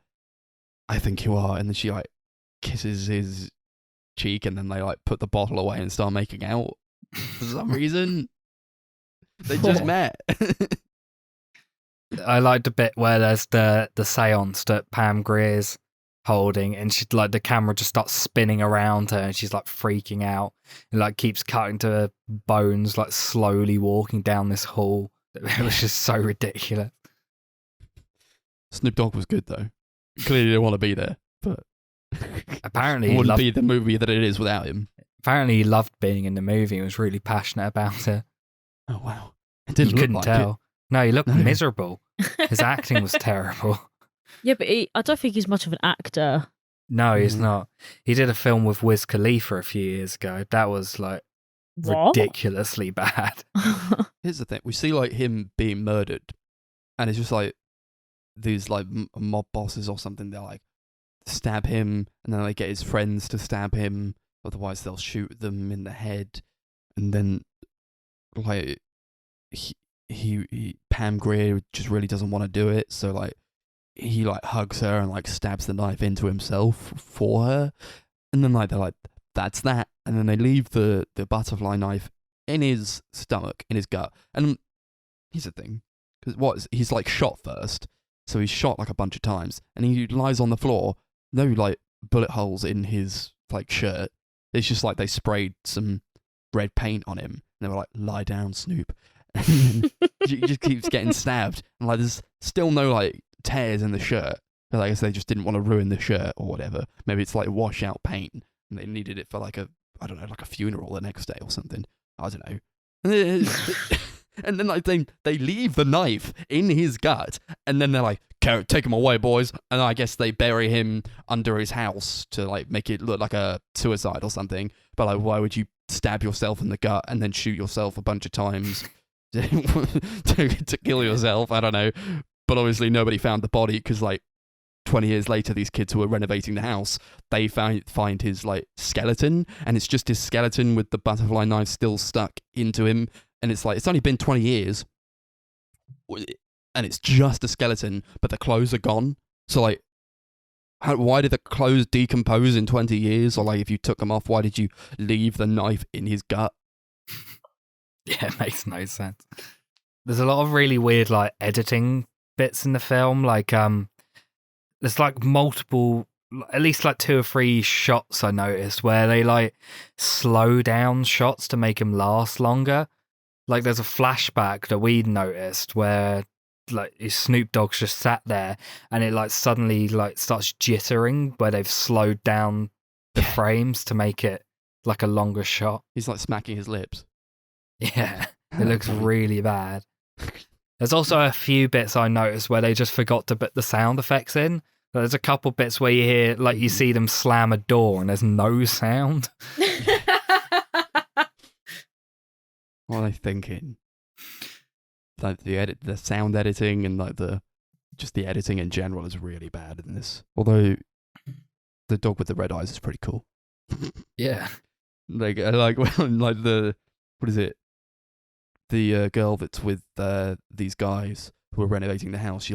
I think you are. And then she like kisses his cheek and then they like put the bottle away and start making out for some reason. They just met. I like the bit where there's the seance that Pam Greer's holding and she like the camera just starts spinning around her and she's like freaking out and like keeps cutting to her bones like slowly walking down this hall. It was just so ridiculous. Snoop Dogg was good though. Clearly didn't want to be there, but Apparently it he wouldn't loved, be the movie that it is without him. apparently he loved being in the movie and was really passionate about it. Oh wow. It You didn't look couldn't like tell. No, he looked No. miserable. His acting was terrible. Yeah, but I don't think he's much of an actor. No, he's Mhm. not. He did a film with Wiz Khalifa a few years ago. That was like What? ridiculously bad. Here's the thing: we see like him being murdered, and it's just like these like mob bosses or something. They're like stab him, and then they get his friends to stab him. Otherwise, they'll shoot them in the head, and then like he Pam Grier just really doesn't want to do it, so like he like hugs her and like stabs the knife into himself for her, and then like they're like, that's that, and then they leave the butterfly knife in his stomach, in his gut. And here's the thing, because he's like shot first, so he's shot like a bunch of times, and he lies on the floor, no like bullet holes in his like shirt. It's just like they sprayed some red paint on him, and they were like, lie down, Snoop. And then he just keeps getting stabbed, and like there's still no like tears in the shirt. But I guess they just didn't want to ruin the shirt or whatever. Maybe it's like washout paint, and they needed it for like a, I don't know, like a funeral the next day or something. I don't know. And then like they leave the knife in his gut, and then they're like, take him away, boys. And I guess they bury him under his house to like make it look like a suicide or something. But like, why would you stab yourself in the gut and then shoot yourself a bunch of times to kill yourself? I don't know. But obviously nobody found the body because like 20 years later, these kids who were renovating the house, they find his like skeleton, and it's just his skeleton with the butterfly knife still stuck into him. And it's like, it's only been 20 years and it's just a skeleton, but the clothes are gone. So like, why did the clothes decompose in 20 years? Or like, if you took them off, why did you leave the knife in his gut? Yeah, it makes no sense. There's a lot of really weird like editing bits in the film. Like there's like multiple, at least like 2 or 3 shots I noticed where they like slow down shots to make him last longer. Like there's a flashback that we noticed where like Snoop Dogg's just sat there, and it like suddenly like starts jittering where they've slowed down the frames to make it like a longer shot. He's like smacking his lips. Yeah, it looks really bad. There's also a few bits I noticed where they just forgot to put the sound effects in. There's a couple bits where you hear, like, you see them slam a door and there's no sound. What are they thinking? Like the sound editing and like the editing in general is really bad in this. Although the dog with the red eyes is pretty cool. Yeah. Like the what is it? The girl that's with these guys who are renovating the house, she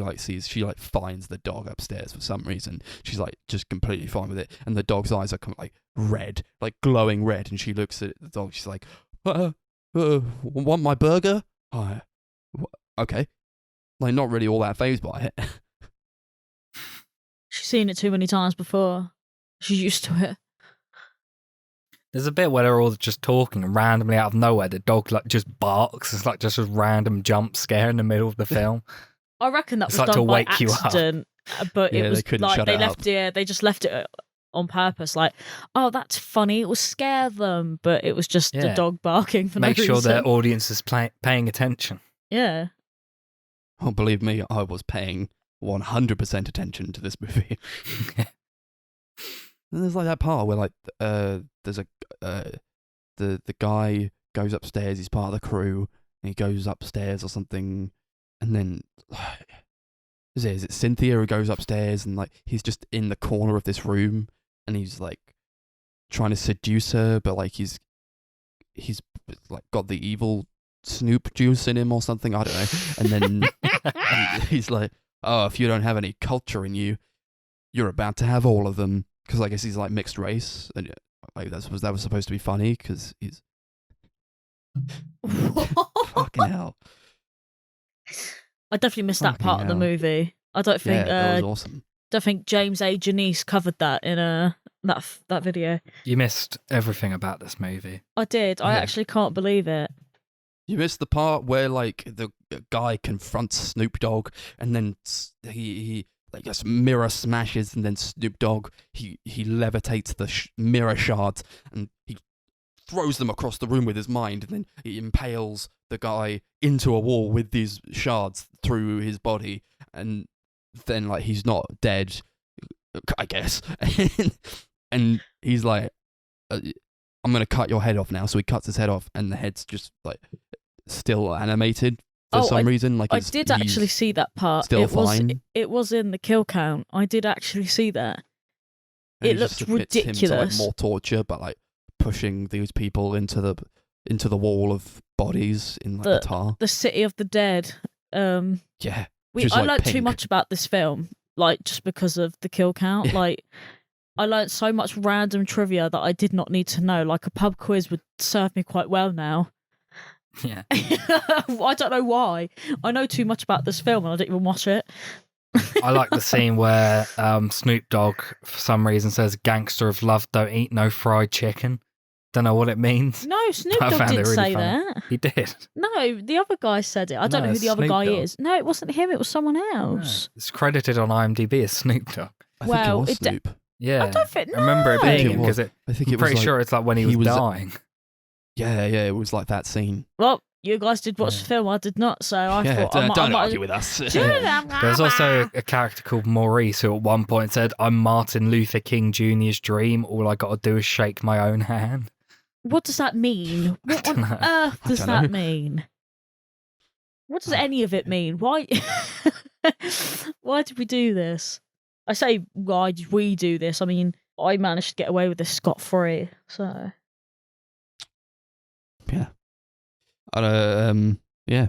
finds the dog upstairs for some reason. She's like just completely fine with it, and the dog's eyes are kind of like red, like glowing red, and she looks at the dog. She's like, "Want my burger?" Okay, like not really all that fazed by it. She's seen it too many times before. She's used to it. There's a bit where they're all just talking and randomly out of nowhere the dog like just barks. It's like just a random jump scare in the middle of the film. I reckon that It's was like to done by wake you up. accident, but Yeah, it was they couldn't like shut they it left. up. Yeah, they just left it on purpose. Like, oh, that's funny. It will scare them, but it was just the Yeah. dog barking for Make no sure reason. their audience is paying attention. Yeah. Oh, believe me, I was paying 100% attention to this movie. And there's like that part where like there's a the guy goes upstairs. He's part of the crew, and he goes upstairs or something, and then is it Cynthia who goes upstairs, and like he's just in the corner of this room, and he's like trying to seduce her, but like he's like got the evil Snoop juice in him or something. I don't know. And then he's like, "Oh, if you don't have any culture in you, you're about to have all of them." Because I guess he's like mixed race, and like that was supposed to be funny because he's fucking hell. I definitely missed that Fucking part of the hell. movie. I don't think Yeah, that was awesome. don't think James A. Janice covered that in that video. You missed everything about this movie. I did. I Yeah. actually can't believe it. You missed the part where like the guy confronts Snoop Dogg, and then he like just mirror smashes, and then Snoop Dogg he levitates the mirror shards, and he throws them across the room with his mind, and then he impales the guy into a wall with these shards through his body, and then like he's not dead, I guess, and he's like, "I'm gonna cut your head off now." So he cuts his head off, and the head's just like still animated for some reason. Like I he's actually see that part. still it was fine. it was in the kill count. I did actually see that. and It he just looked submits him to, like, ridiculous. more torture, but like pushing these people into the wall of bodies in like the tar. The City of the Dead. Yeah, I just, like, learned too pink. much about this film, like just because of the kill count. Yeah. Like I learned so much random trivia that I did not need to know. Like a pub quiz would serve me quite well now. Yeah. I don't know why. I know too much about this film and I didn't even watch it. I like the scene where Snoop Dogg, for some reason, says "Gangster of love, don't eat no fried chicken." Don't know what it means. No, Snoop I Dogg found it didn't really say funny. that. He did. No, the other guy said it. I don't No, know who it's the other Snoop guy Dogg. is. No, it wasn't him. It was someone else. Yeah. It's credited on IMDb as Snoop Dogg. I think it Well, was it Snoop. Yeah. I don't think. I remember it being no. him because I think I'm it was pretty like, sure it's like when he he was was- dying. Yeah, it was like that scene. Well, you guys did watch Yeah. the film. I did not. So I yeah, thought I might. don't argue with us. There's also a character called Maurice who at one point said, "I'm Martin Luther King Jr.'s dream. All I got to do is shake my own hand." What does that mean? What on dunno. earth I does don't that know. mean? What does any of it mean? Why? Why did we do this? I say why did we do this? I mean, I managed to get away with this scot-free. So Yeah. Yeah,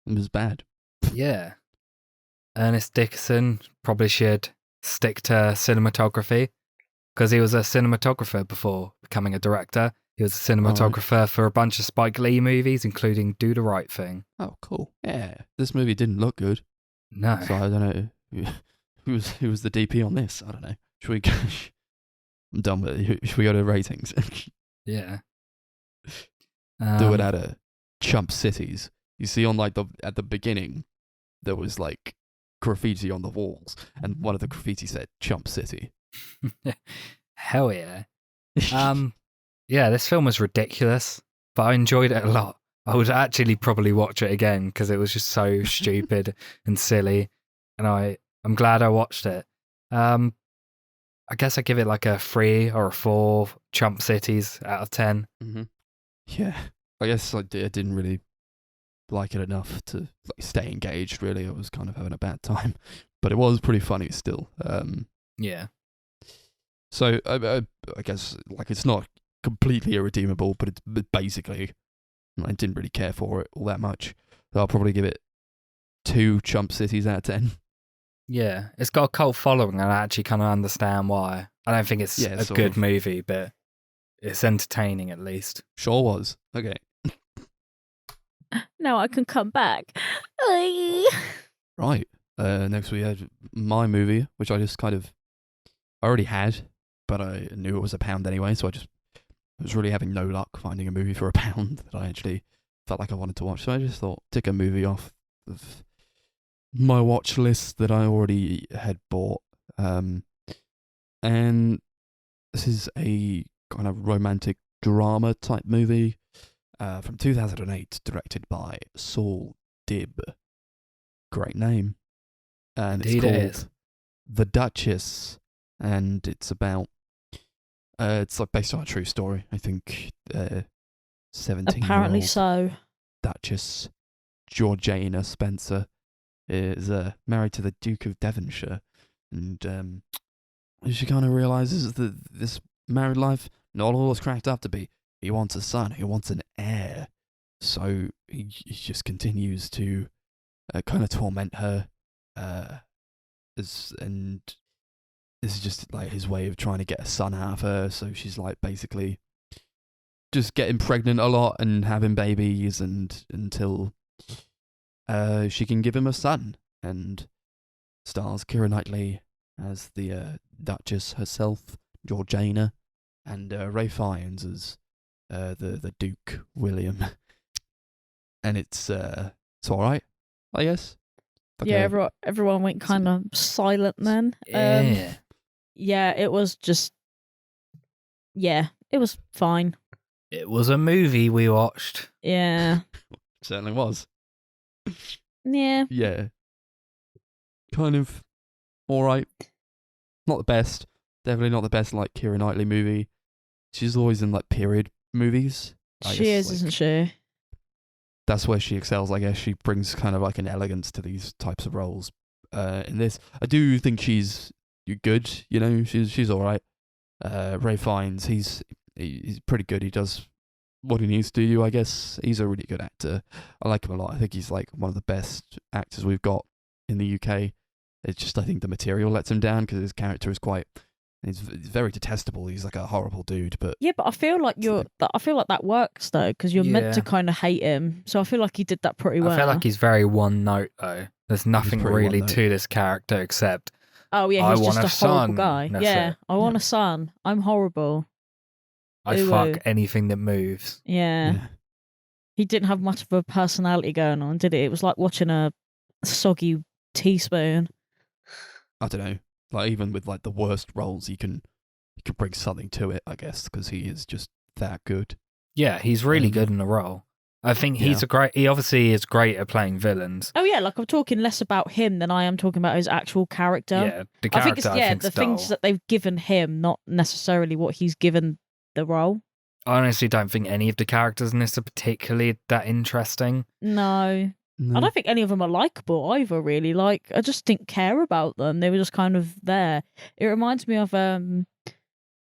it was bad. Yeah. Ernest Dickerson probably should stick to cinematography because he was a cinematographer before becoming a director. He was a cinematographer for a bunch of Spike Lee movies, including Do the Right Thing. Oh, cool. Yeah, this movie didn't look good, No. so I don't know who was the DP on this. I don't know. Should we go? I'm done with it. Should we go to ratings? Yeah. Do it out of Chump Cities. You see on like at the beginning, there was like graffiti on the walls, and one of the graffiti said "Chump City." Hell yeah. Yeah, this film was ridiculous, but I enjoyed it a lot. I would actually probably watch it again because it was just so stupid and silly, and I'm glad I watched it. I guess I give it like a 3 or a 4 Chump Cities out of 10. Mm-hmm. Yeah, I guess I didn't really like it enough to like stay engaged. Really, I was kind of having a bad time, but it was pretty funny still. Yeah. So I guess like it's not completely irredeemable, but it's basically I didn't really care for it all that much. So I'll probably give it 2 Chump Cities out of 10. Yeah, it's got a cult following, and I actually kind of understand why. I don't think it's a good movie, but it's entertaining at least. Sure was. Okay. Now I can come back. Right. Next we had my movie, which I already had, but I knew it was £1 anyway, so I was really having no luck finding a movie for £1 that I actually felt like I wanted to watch. So I just thought, tick a movie off of my watch list that I already had bought. And this is a kind of romantic drama type movie from 2008, directed by Saul Dibb. Great name. And it's called The Duchess. And it's about it's like based on a true story. I think 17-year-old Apparently so. Duchess Georgiana Spencer is married to the Duke of Devonshire, and she kind of realizes that this married life not all it's cracked up to be. He wants a son. He wants an heir. So he just continues to kind of torment her, and this is just like his way of trying to get a son out of her. So she's like basically just getting pregnant a lot and having babies, and until she can give him a son. And stars Keira Knightley as the Duchess herself, Georgiana, and Ray Fiennes as the Duke William. And it's all right, I guess. Okay. Yeah, everyone went kind of silent then. Yeah, it was just. Yeah, it was fine. It was a movie we watched. Yeah. Certainly was. Yeah. Yeah. Kind of all right. Not the best. Definitely not the best like Keira Knightley movie. She's always in like period movies. She is, isn't she? That's where she excels, I guess. She brings kind of like an elegance to these types of roles. In this, I do think she's good. You know, she's all right. Ray Fiennes, he's pretty good. He does what he needs to do, I guess. He's a really good actor. I like him a lot. I think he's like one of the best actors we've got in the UK. It's just I think the material lets him down because his character is he's very detestable. He's like a horrible dude, but yeah, but I feel like that works though because you're meant to kind of hate him. So I feel like he did that pretty well. I feel like he's very one note though. There's nothing really to this character except he's just a horrible guy. Yeah, I want a son. I'm horrible. I fuck anything that moves. Yeah. He didn't have much of a personality going on, did it? It was like watching a soggy teaspoon. I don't know. Like even with like the worst roles, he can bring something to it, I guess, because he is just that good. Yeah, he's really good in the role. I think he obviously is great at playing villains. Oh yeah, like I'm talking less about him than I am talking about his actual character. Yeah, the character I think the things that they've given him, not necessarily what he's given the role. I honestly don't think any of the characters in this are particularly that interesting. No. I don't think any of them are likable either, really. Like, I just didn't care about them. They were just kind of there. It reminds me of,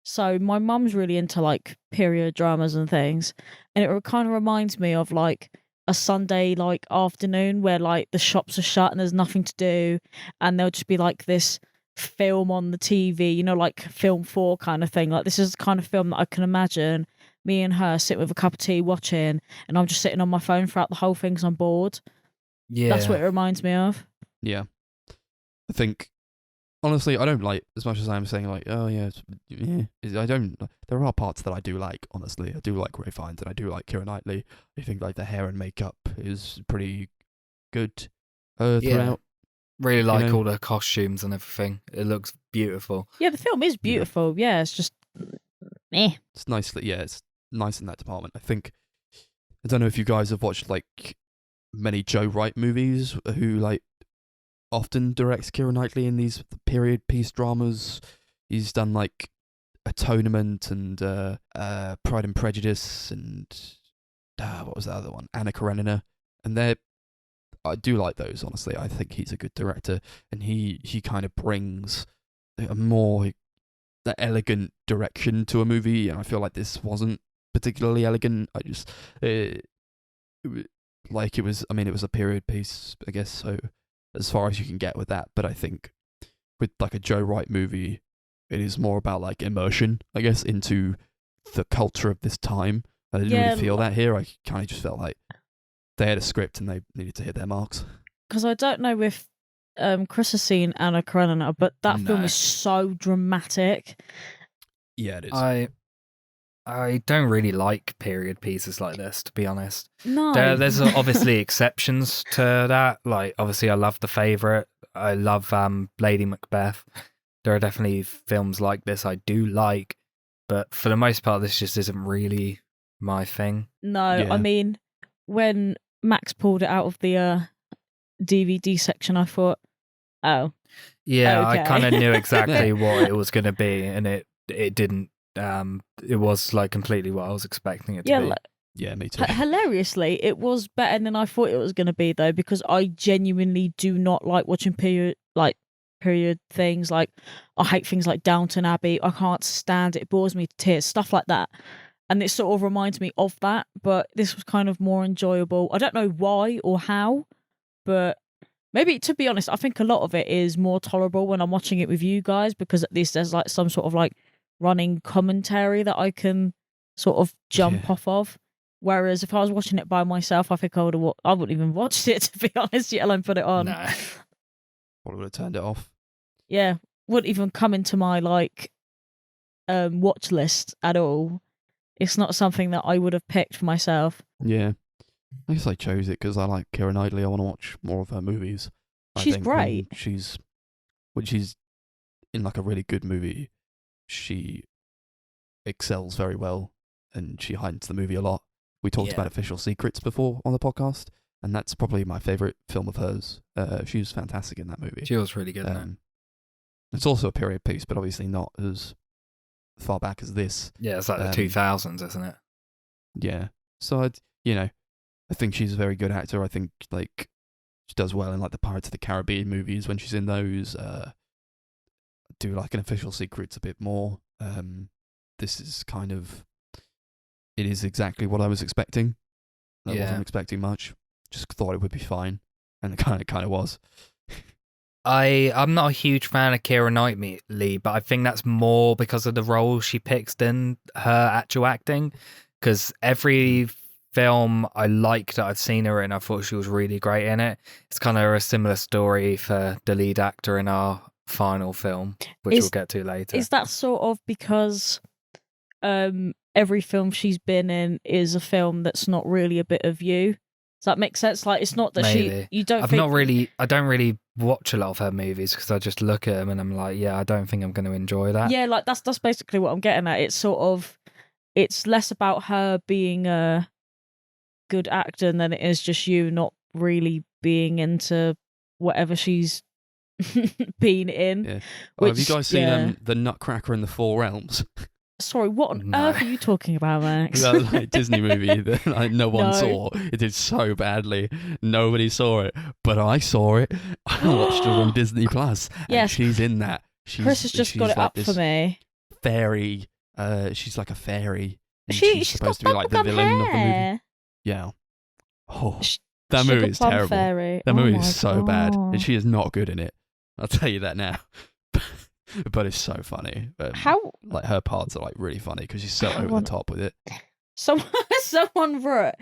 so my mum's really into, like, period dramas and things. And it kind of reminds me of, like, a Sunday, like, afternoon where, like, the shops are shut and there's nothing to do. And there'll just be, like, this film on the TV, you know, like film 4 kind of thing. Like, this is the kind of film that I can imagine me and her sitting with a cup of tea watching, and I'm just sitting on my phone throughout the whole thing because I'm bored. Yeah. That's what it reminds me of. Yeah. I think, honestly, I don't like, as much as I'm saying, like, oh, yeah, I don't, there are parts that I do like, honestly. I do like Ray Fiennes, and I do like Keira Knightley. I think, like, the hair and makeup is pretty good. throughout. Really like know? all the costumes and everything. It looks beautiful. Yeah, the film is beautiful. Yeah, it's just meh. It's nice. It's nice in that department. I don't know if you guys have watched like many Joe Wright movies, who like often directs Keira Knightley in these period piece dramas. He's done like Atonement and Pride and Prejudice and what was the other one? Anna Karenina. And I do like those, honestly. I think he's a good director, and he kind of brings a more elegant direction to a movie, and I feel like this wasn't particularly elegant. I just it was a period piece, I guess, so as far as you can get with that. But I think with like a Joe Wright movie, it is more about like immersion, I guess, into the culture of this time. I didn't really feel that here. I kind of just felt like they had a script and they needed to hit their marks. Because I don't know if Chris has seen Anna Karenina, but that film is so dramatic. Yeah, it is. I don't really like period pieces like this, to be honest. No. There's obviously exceptions to that. Like, obviously, I love The Favourite. I love Lady Macbeth. There are definitely films like this I do like, but for the most part, this just isn't really my thing. No, Yeah. I mean, when Max pulled it out of the DVD section, I thought, oh. Yeah, okay. I kind of knew exactly what it was going to be, and it didn't. It was like completely what I was expecting it to be. Yeah, me too. Hilariously, it was better than I thought it was going to be, though, because I genuinely do not like watching period things. Like, I hate things like Downton Abbey. I can't stand it. It bores me to tears, stuff like that. And it sort of reminds me of that, but this was kind of more enjoyable. I don't know why or how, but maybe, to be honest, I think a lot of it is more tolerable when I'm watching it with you guys, because at least there's like some sort of like running commentary that I can sort of jump off of. Whereas if I was watching it by myself, I think I wouldn't even watched it, to be honest, yet alone put it on. No. Probably would have turned it off. Yeah, wouldn't even come into my like watch list at all. It's not something that I would have picked for myself. Yeah. I guess I chose it because I like Keira Knightley. I want to watch more of her movies. She's great. When she's in like a really good movie, she excels very well, and she heightens the movie a lot. We talked about Official Secrets before on the podcast, and that's probably my favourite film of hers. She was fantastic in that movie. She was really good in it. It's also a period piece, but obviously not as far back as this. Yeah, it's like the 2000s, isn't it? Yeah. So, I think she's a very good actor. I think like she does well in like the Pirates of the Caribbean movies when she's in those. I do like an Official Secrets a bit more. This is it is exactly what I was expecting. I wasn't expecting much. Just thought it would be fine, and it kind of was. I'm not a huge fan of Keira Knightley, but I think that's more because of the role she picks than her actual acting. Because every film I like that I've seen her in, I thought she was really great in it. It's kind of a similar story for the lead actor in our final film, which we'll get to later. Is that sort of because every film she's been in is a film that's not really a bit of you? Does that make sense? Like, it's not that Maybe. you don't. I don't really watch a lot of her movies because I just look at them and I'm like, yeah, I don't think I'm going to enjoy that. Yeah, like that's basically what I'm getting at. It's sort of, it's less about her being a good actor than it is just you not really being into whatever she's been in. Yeah. Have you guys seen The Nutcracker and the Four Realms? Sorry, what on earth are you talking about, Max? That was like Disney movie that like, no one saw. It did so badly. Nobody saw it, but I saw it. I watched it on Disney Plus. Yes, she's in that. Chris has just got it like up for me. Fairy. She's like a fairy. And She's supposed to be like the villain of the movie. Yeah. Oh, that movie is terrible. Fairy. That movie is so bad, and she is not good in it. I'll tell you that now. But it's so funny. How? Like her parts are like really funny because she's so over the top with it. Someone wrote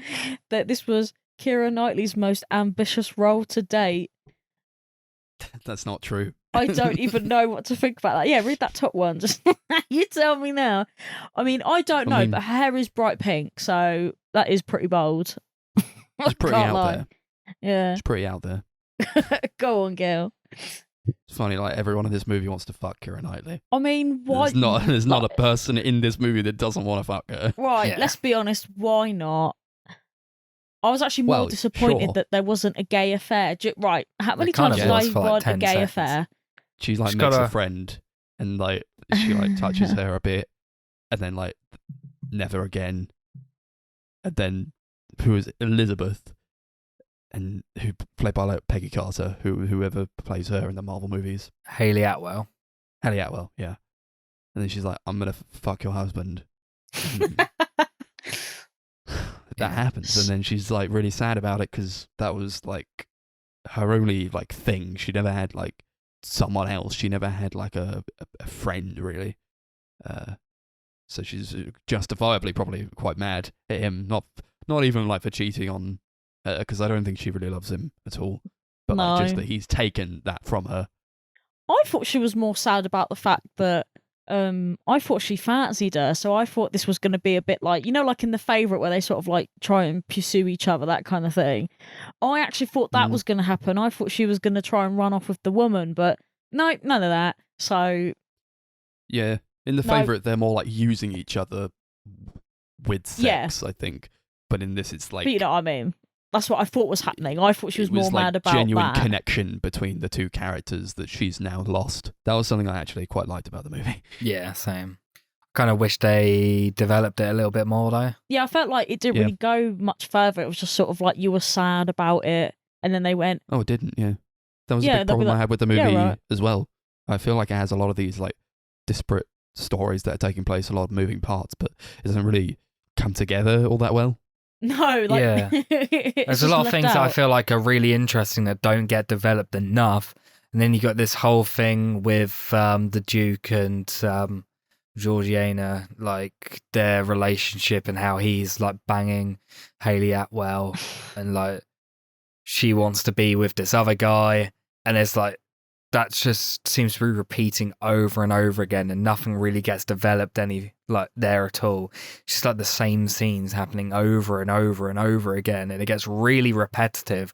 that this was Keira Knightley's most ambitious role to date. That's not true. I don't even know what to think about that. Yeah, read that top one. Just you tell me now. I mean, I don't know, but her hair is bright pink, so that is pretty bold. It's pretty out there. Yeah, it's pretty out there. Go on, girl. It's funny, like everyone in this movie wants to fuck Keira Knightley. I mean, why? There's not a person in this movie that doesn't want to fuck her. Right, Yeah. let's be honest. Why not? I was actually more Well, disappointed sure. that there wasn't a gay affair. Right, how many kind times of did was I for, like, want a 10 gay seconds. affair? She's like She's makes got a a- friend, and like she like touches her a bit, and then like never again. And then who is Elizabeth, and who played by like Peggy Carter, whoever plays her in the Marvel movies. Haley Atwell. Haley Atwell, yeah. And then she's like, "I'm gonna fuck your husband." That Yeah. happens, and then she's like really sad about it because that was like her only like thing. She never had like someone else. She never had like a friend really. So she's justifiably probably quite mad at him. Not even like for cheating on, because I don't think she really loves him at all. But like just No. that he's taken that from her. I thought she was more sad about the fact that I thought she fancied her, so I thought this was going to be a bit like, like in The Favourite where they sort of like try and pursue each other, that kind of thing. I actually thought that was going to happen. I thought she was going to try and run off with the woman, but no, none of that. So Yeah, in The No. Favourite, they're more like using each other with sex, I think. But in this, it's like but you know what I mean? That's what I thought was happening. I thought she was it more like mad about genuine that. connection between the two characters that she's now lost. That was something I actually quite liked about the movie. Yeah, same. Kind of wish they developed it a little bit more though. Yeah, I felt like it didn't Yeah. really go much further. It was just sort of like you were sad about it, and then they went, Oh, it didn't, yeah. That was Yeah, a they'll big be problem like, I had with the movie "Yeah, right." as well. I feel like it has a lot of these like disparate stories that are taking place, a lot of moving parts, but it doesn't really come together all that well. no, like Yeah. it's There's a just lot of left things that I out. feel like are really interesting that don't get developed enough. And then you got this whole thing with the Duke and Georgiana, like their relationship and how he's like banging Haley Atwell and like she wants to be with this other guy. And it's like, that just seems to be repeating over and over again and nothing really gets developed any like there at all. It's just like the same scenes happening over and over and over again and it gets really repetitive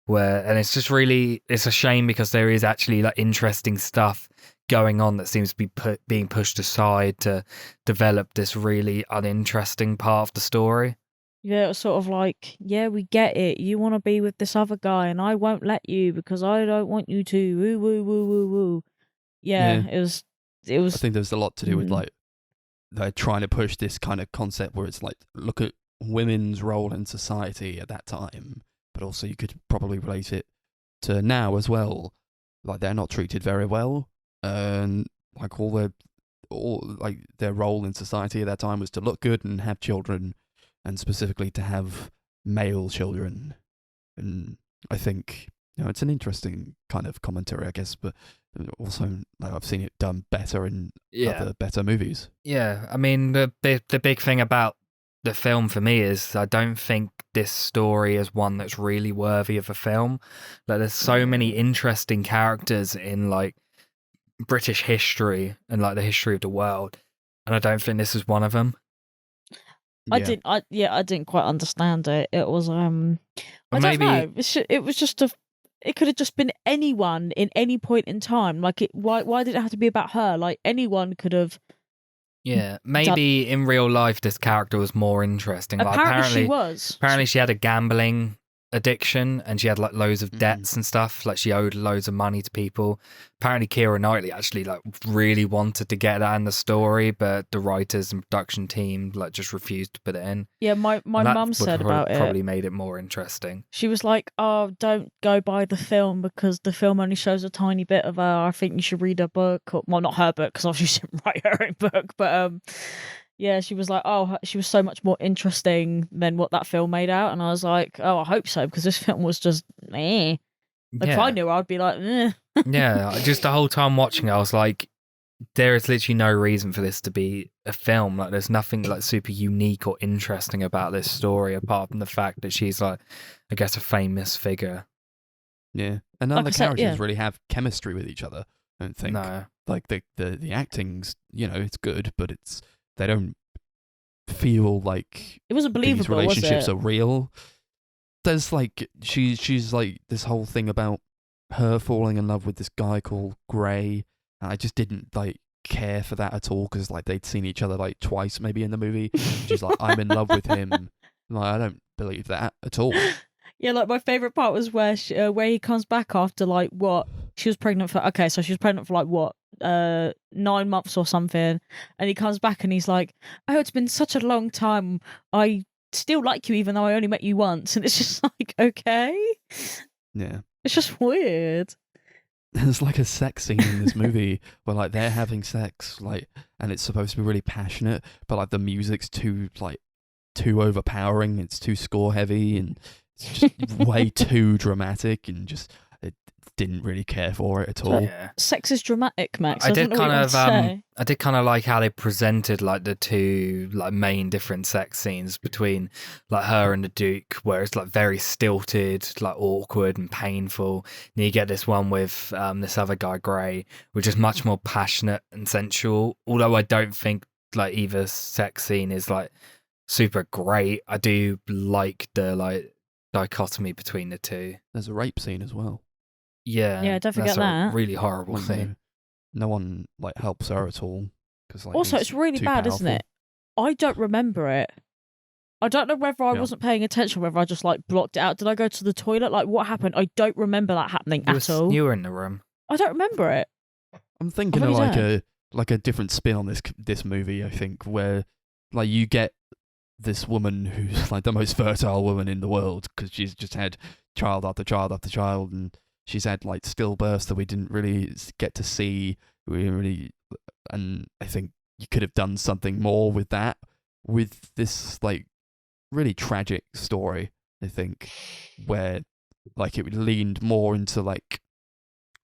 and it's just really, it's a shame because there is actually like interesting stuff going on that seems to be being pushed aside to develop this really uninteresting part of the story. Yeah, it was sort of like, yeah, we get it. You want to be with this other guy, and I won't let you because I don't want you to. Woo, woo, woo, woo, woo. Yeah, Yeah. it was. I think there's a lot to do with Mm. like they're trying to push this kind of concept where it's like, look at women's role in society at that time, but also you could probably relate it to now as well. Like they're not treated very well, and like like their role in society at that time was to look good and have children, and specifically to have male children. And I think it's an interesting kind of commentary, I guess, but also like, I've seen it done better in other better movies. Yeah, I mean the big thing about the film for me is I don't think this story is one that's really worthy of a film. Like there's so many interesting characters in like British history and like the history of the world, and I don't think this is one of them. I didn't quite understand it. It was I don't maybe- know. It was just it could have just been anyone in any point in time. Like why did it have to be about her? Like anyone could have. Yeah, maybe in real life this character was more interesting. Like, Apparently she was. Apparently she had a gambling addiction and she had like loads of debts and stuff. Like she owed loads of money to people. Apparently Keira Knightley actually like really wanted to get that in the story, but the writers and production team like just refused to put it in. Yeah, my And that mum would said about it. probably made it more interesting. She was like, "Oh, don't go by the film because the film only shows a tiny bit of her. I think you should read her book." Well, not her book because obviously she didn't write her own book, but yeah, she was like, "Oh, she was so much more interesting than what that film made out." And I was like, "Oh, I hope so because this film was just eh." Like if I knew her, I'd be like, eh. Yeah, just the whole time watching it, I was like, there is literally no reason for this to be a film. Like, there's nothing like super unique or interesting about this story apart from the fact that she's like, I guess, a famous figure. Yeah, and none of Like the I said, characters yeah. really have chemistry with each other. I don't think. No. Like the acting's, it's good, but they don't feel like It wasn't these believable, was relationships it? are real. There's like she's like this whole thing about her falling in love with this guy called Gray. And I just didn't like care for that at all because like they'd seen each other like twice maybe in the movie. She's like, I'm in love with him. Like, I don't believe that at all. Yeah, like my favorite part was where he comes back after like what she was pregnant for. Okay, so she was pregnant for like what 9 months or something, and he comes back and he's like, "Oh, it's been such a long time. I still like you even though I only met you once." And it's just like, okay, Yeah. it's just weird. There's like a sex scene in this movie where like they're having sex, like, and it's supposed to be really passionate, but like the music's too overpowering. It's too score heavy and it's just way too dramatic, and just it didn't really care for it at all. Yeah. Sex is dramatic, Max. I I did don't know what you want to say. I did kind of like how they presented like the two like main different sex scenes between like her and the Duke, where it's like very stilted, like awkward and painful. And you get this one with this other guy Gray, which is much more passionate and sensual. Although I don't think like either sex scene is like super great, I do like the like dichotomy between the two. There's a rape scene as well. Yeah, don't forget that's a that. really horrible Like, scene. no one like helps her at all. Cause, like, Also, he's it's really too bad, isn't powerful. it? I don't remember it. I don't know whether I Yeah. wasn't paying attention, whether I just like blocked it out. Did I go to the toilet? Like, what happened? I don't remember that happening at all. You were in the room. I don't remember it. I'm thinking I of really like a different spin on this movie. I think where like you get this woman who's like the most fertile woman in the world because she's just had child after child after child, and she's had like stillbirths that we didn't really get to see. And I think you could have done something more with that, with this like really tragic story. I think where like it leaned more into like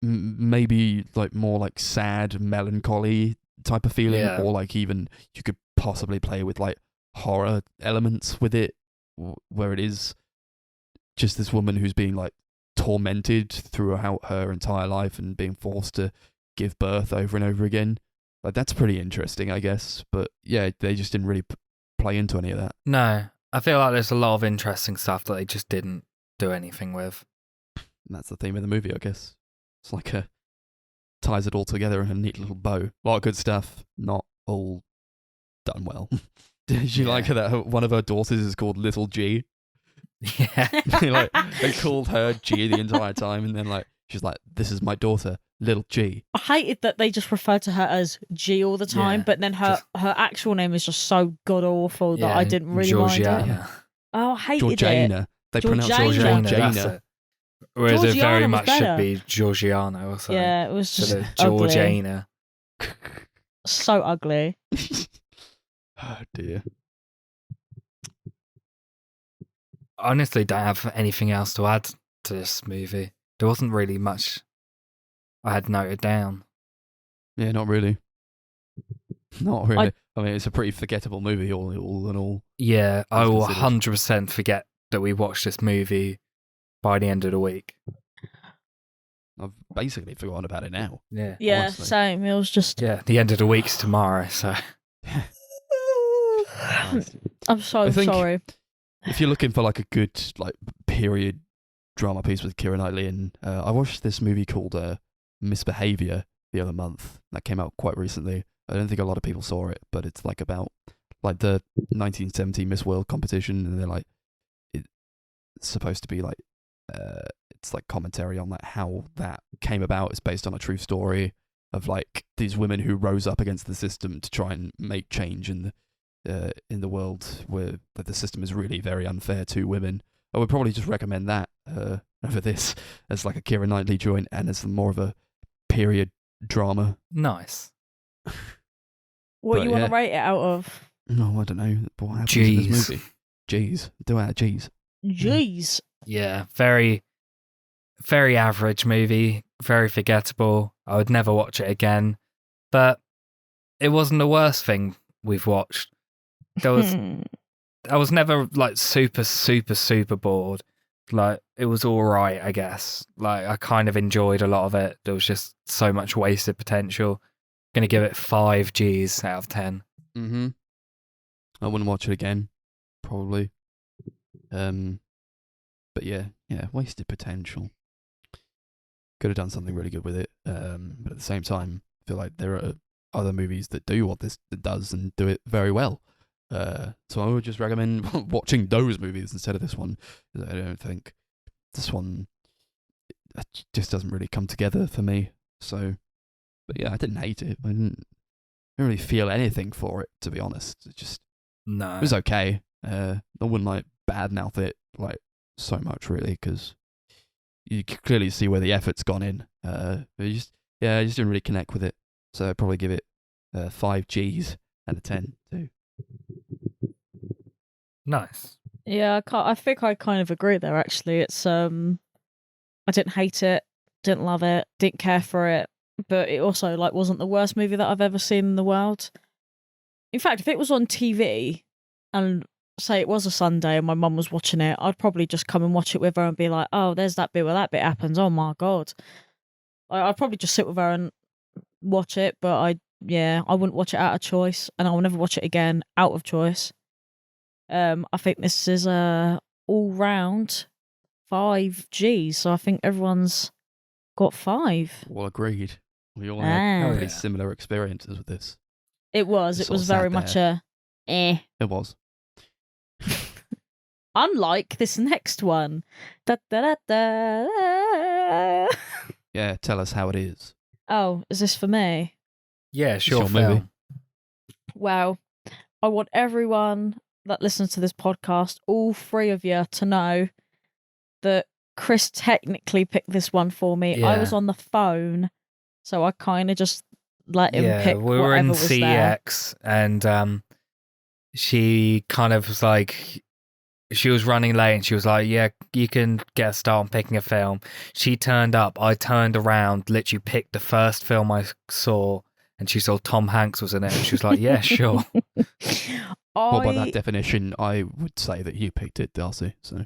maybe like more like sad melancholy type of feeling, Yeah. or like even you could possibly play with like horror elements with it, where it is just this woman who's being like tormented throughout her entire life and being forced to give birth over and over again. Like that's pretty interesting, I guess. But yeah, they just didn't really play into any of that. No, I feel like there's a lot of interesting stuff that they just didn't do anything with. And that's the theme of the movie, I guess. It's like ties it all together in a neat little bow. A lot of good stuff, not all done well. Did you like that one of her daughters is called Little G? Yeah. They called her G the entire time, and then like she's like, "This is my daughter, Little G." I hated that they just referred to her as G all the time, Yeah, but then her actual name is just so god awful that Yeah, I didn't really mind it. Georgiana. Oh, I hated it. Georgiana. They pronounce it Georgiana. That's Georgiana. it. Whereas it Georgiana very was much better. should be Georgiana or something. Yeah, it was just So the ugly. Georgiana. So ugly. Oh dear. I honestly don't have anything else to add to this movie. There wasn't really much I had noted down. Yeah, not really. Not really. I mean, it's a pretty forgettable movie, all in all. Yeah, I That's will considered. 100% forget that we watched this movie by the end of the week. I've basically forgotten about it now. Yeah. Yeah, Honestly. same. It was just. Yeah, the end of the week's tomorrow, so. I'm so I think- sorry. If you're looking for like a good like period drama piece with Keira Knightley, and I watched this movie called Misbehavior the other month that came out quite recently. I don't think a lot of people saw it, but it's like about like the 1970 Miss World competition, and they're like it's supposed to be like it's like commentary on like how that came about. It's based on a true story of like these women who rose up against the system to try and make change in the world where the system is really very unfair to women. I would probably just recommend that over this as like a Keira Knightley joint and as more of a period drama. Nice. What But you want yeah. to rate it out of? No, I don't know what happens in Jeez. this movie. Jeez. Do out of G's. Jeez. Yeah, very, very average movie. Very forgettable. I would never watch it again. But it wasn't the worst thing we've watched. There was I was never like super, super, super bored. Like it was all right, I guess. Like I kind of enjoyed a lot of it. There was just so much wasted potential. Gonna give it 5 G's out of 10. Mm-hmm. I wouldn't watch it again, probably. But yeah, wasted potential. could have done something really good with it. But at the same time, I feel like there are other movies that do what this does and do it very well. So I would just recommend watching those movies instead of this one. I don't think this one just doesn't really come together for me. So, but yeah, I didn't hate it. I didn't really feel anything for it, to be honest. It was okay. I wouldn't like badmouth it like so much really, because you can clearly see where the effort's gone in. But I just didn't really connect with it. So I'd probably give it 5 Gs out of 10 too. Nice. Yeah, I think I kind of agree there. Actually, it's I didn't hate it, didn't love it, didn't care for it, but it also like wasn't the worst movie that I've ever seen in the world. In fact, if it was on TV and say it was a Sunday and my mum was watching it, I'd probably just come and watch it with her and be like, "Oh, there's that bit where that bit happens. Oh my god!" I'd probably just sit with her and watch it, but I wouldn't watch it out of choice, and I will never watch it again out of choice. I think this is a all-round 5 Gs, so I think everyone's got 5. Well, agreed. We all had pretty yeah. similar experiences with this. It was Just very sort of much sat a It was. unlike this next one. Da, da, da, da, da. Yeah, tell us how it is. Oh, is this for me? Yeah, sure. your movie. Film. Well, I want everyone that listens to this podcast, all 3 of you, to know that Chris technically picked this one for me. I Yeah. was on the phone, so I kind of just let him pick we were whatever in was there. CX, and she kind of was like, she was running late, and she was like, "Yeah, you can get a start on picking a film." She turned up. I turned around, literally picked the first film I saw, and she saw Tom Hanks was in it, and she was like, "Yeah, sure." Well, by that definition, I would say that you picked it, Darcy. So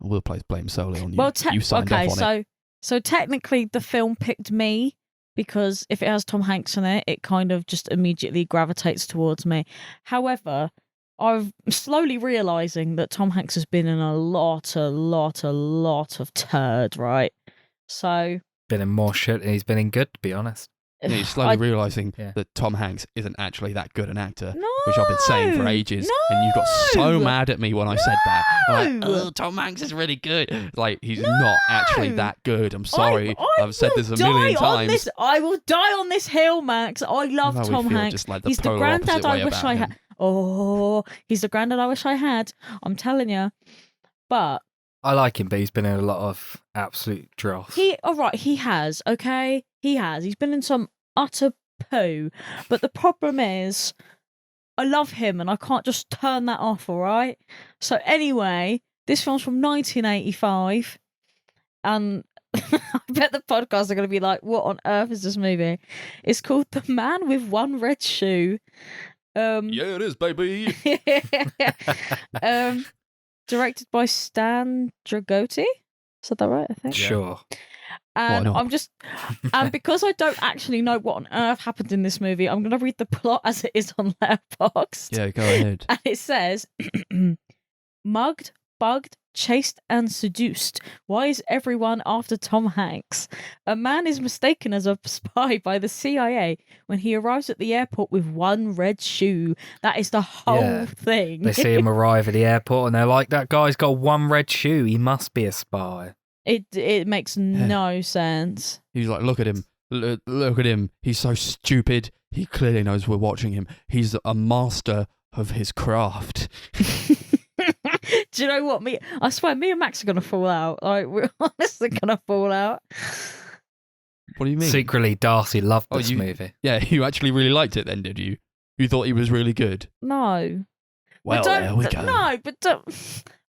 we'll place blame solely on you. Well, you signed off on it. so technically the film picked me, because if it has Tom Hanks in it, it kind of just immediately gravitates towards me. However, I'm slowly realising that Tom Hanks has been in a lot of turd, right? So Been in more shit, and he's been in good, to be honest. Yeah, you're slowly I- realising Yeah. that Tom Hanks isn't actually that good an actor, No, which I've been saying for ages, and you got so no, mad at me when I said that. Like, No. oh, Tom Hanks is really good. Like, he's not actually No. that good. I'm sorry. I I've said will this a million die on times. this- I will die on this hill, Max. I love How we Tom feel Hanks. just like the He's the polar granddad opposite I way wish about I him. had. Oh, he's the granddad I wish I had. I'm telling you. But I like him, but he's been in a lot of absolute dross. he has, okay? He has. He's been in some utter poo. But the problem is, I love him and I can't just turn that off, alright? So anyway, this film's from 1985. And I bet the podcast are going to be like, what on earth is this movie? It's called The Man with One Red Shoe. Yeah, it is, baby. Directed by Stan Dragotti. Is that right? I think. Sure. And Why not? I'm just, and because I don't actually know what on earth happened in this movie, I'm going to read the plot as it is on Letterboxd. Yeah, go ahead. And it says, mugged, bugged, chased, and seduced. Why is everyone after Tom Hanks? A man is mistaken as a spy by the CIA when he arrives at the airport with one red shoe. That is the whole Yeah. thing. They see him arrive at the airport, and they're like, "That guy's got one red shoe. He must be a spy." It makes no sense. He's like, look at him. Look at him. He's so stupid. He clearly knows we're watching him. He's a master of his craft. Do you know what? I swear, me and Max are gonna fall out. Like, we're honestly gonna fall out. What do you mean? Secretly, Darcy loved Oh, this you- movie. Yeah, you actually really liked it then, did you? You thought he was really good? No. Well, But don't- there we go. No, but don't.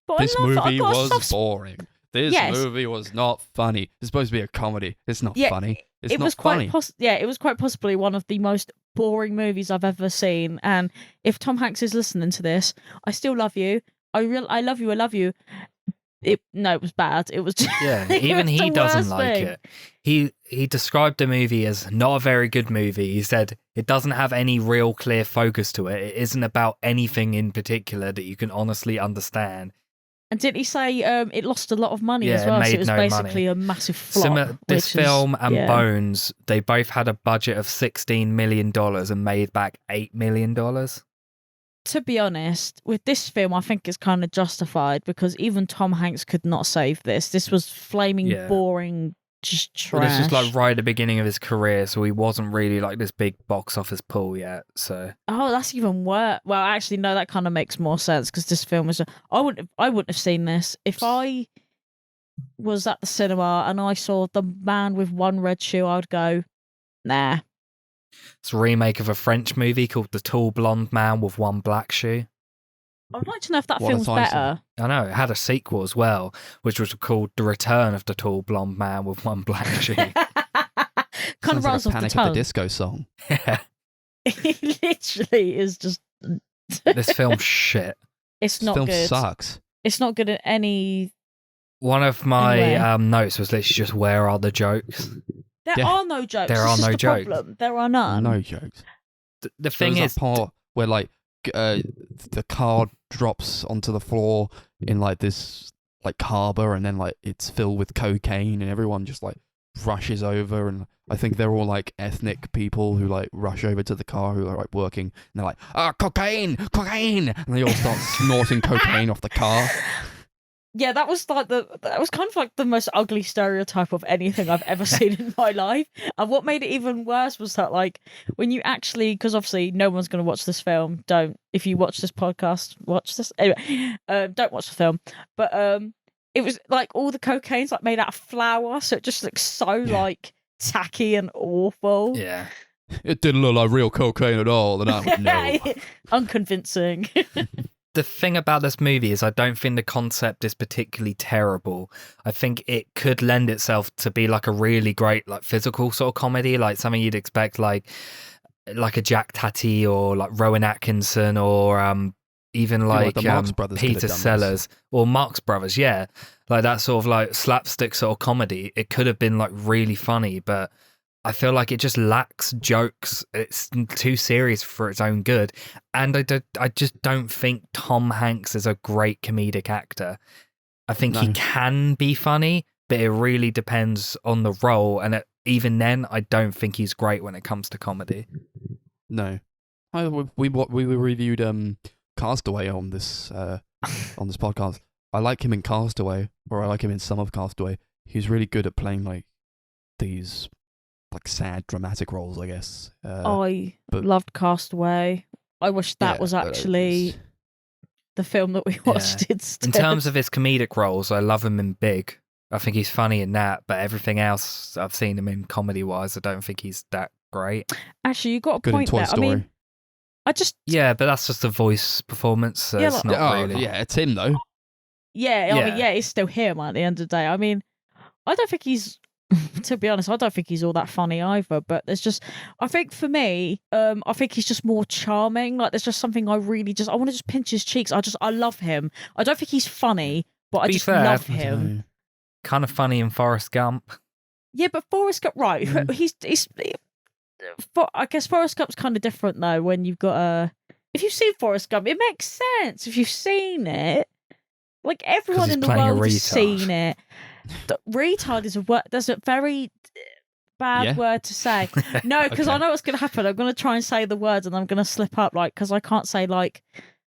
But This I love, I've movie got a was soft boring. This Yes. movie was not funny. It's supposed to be a comedy. It's not Yeah, funny. It's it not was funny. it was quite possibly one of the most boring movies I've ever seen. And if Tom Hanks is listening to this, I still love you. I love you. I love you. It was bad. It was just, Yeah, it even was he the doesn't worst like thing. it. He described the movie as not a very good movie. He said it doesn't have any real clear focus to it. It isn't about anything in particular that you can honestly understand. And didn't he say it lost a lot of money Yeah, as it well? So made it was no basically money. a massive flop. This which film is, and yeah. Bones, they both had a budget of $16 million and made back $8 million. To be honest, with this film, I think it's kind of justified because even Tom Hanks could not save this. This was flaming, Yeah. boring, just trash. Well, this is like right at the beginning of his career, so he wasn't really like this big box office pull yet. So Oh, that's even worse. Well, actually, no, that kind of makes more sense because this film was. I wouldn't have seen this if I was at the cinema and I saw the man with one red shoe. I'd go, nah. it's a remake of a French movie called The Tall Blonde Man with One Black Shoe. I'd like to know if that What a film's title. better. I know, it had a sequel as well, which was called The Return of the Tall Blonde Man with One Black Shoe. Kind of Sounds rolls like a off the Panic at the tongue. Disco song. Yeah, It literally is just. this film's shit. It's not Film good. sucks. It's not good at any. One of my Anyway. notes was literally just, where are the jokes? There Yeah. are no jokes. There This are is no the jokes. problem. There are none. No jokes. The thing There's is, that part where like the car drops onto the floor in like this like harbour, and then like it's filled with cocaine, and everyone just like rushes over, and I think they're all like ethnic people who like rush over to the car who are like working, and they're like, cocaine, and they all start snorting cocaine off the car. Yeah, that was kind of like the most ugly stereotype of anything I've ever seen in my life. And what made it even worse was that like when you actually, because obviously no one's going to watch this film. Don't, if you watch this podcast, watch this anyway. Don't watch the film. But it was like all the cocaine's like made out of flour, so it just looks so like tacky and awful. yeah. It didn't look like real cocaine at all, and I went, no. Unconvincing. The thing about this movie is I don't think the concept is particularly terrible. I think it could lend itself to be like a really great like physical sort of comedy, like something you'd expect like a Jack Tatty or like Rowan Atkinson or even like the Marx Brothers could have Peter done this. Sellers or Marx Brothers, yeah. Like that sort of like slapstick sort of comedy. It could have been like really funny, but I feel like it just lacks jokes. It's too serious for its own good. And I just don't think Tom Hanks is a great comedic actor. I think he No. can be funny, but it really depends on the role. And even then, I don't think he's great when it comes to comedy. No. We reviewed Castaway on this podcast. I like him in Castaway, or I like him in some of Castaway. He's really good at playing like these like sad dramatic roles, I guess. I but- loved Castaway. I wish that Yeah, was but actually it's- the film that we watched instead. In terms of his comedic roles, I love him in Big. I think he's funny in that, but everything else I've seen him in comedy-wise, I don't think he's that great. Actually, you got a good in point Toy there. Story. I mean, I just Yeah, but that's just a voice performance, so Yeah, it's like- not really. yeah, it's him though. I mean, Yeah. it's still him at the end of the day. I mean, I don't think he's, to be honest, I don't think he's all that funny either. But there's just, I think for me, I think he's just more charming. Like there's just something I want to just pinch his cheeks. I love him. I don't think he's funny, but I Be just fair, love I him. don't know. Kind of funny in Forrest Gump. Yeah, but Forrest Gump, right? He's I guess Forrest Gump's kind of different though. When you've got if you've seen Forrest Gump, it makes sense. If you've seen it, like everyone he's in the playing a world has retard. seen it. Retard is a word. That's a very bad Yeah. word to say. No, because I Okay. know what's going to happen. I'm going to try and say the words, and I'm going to slip up, like because I can't say like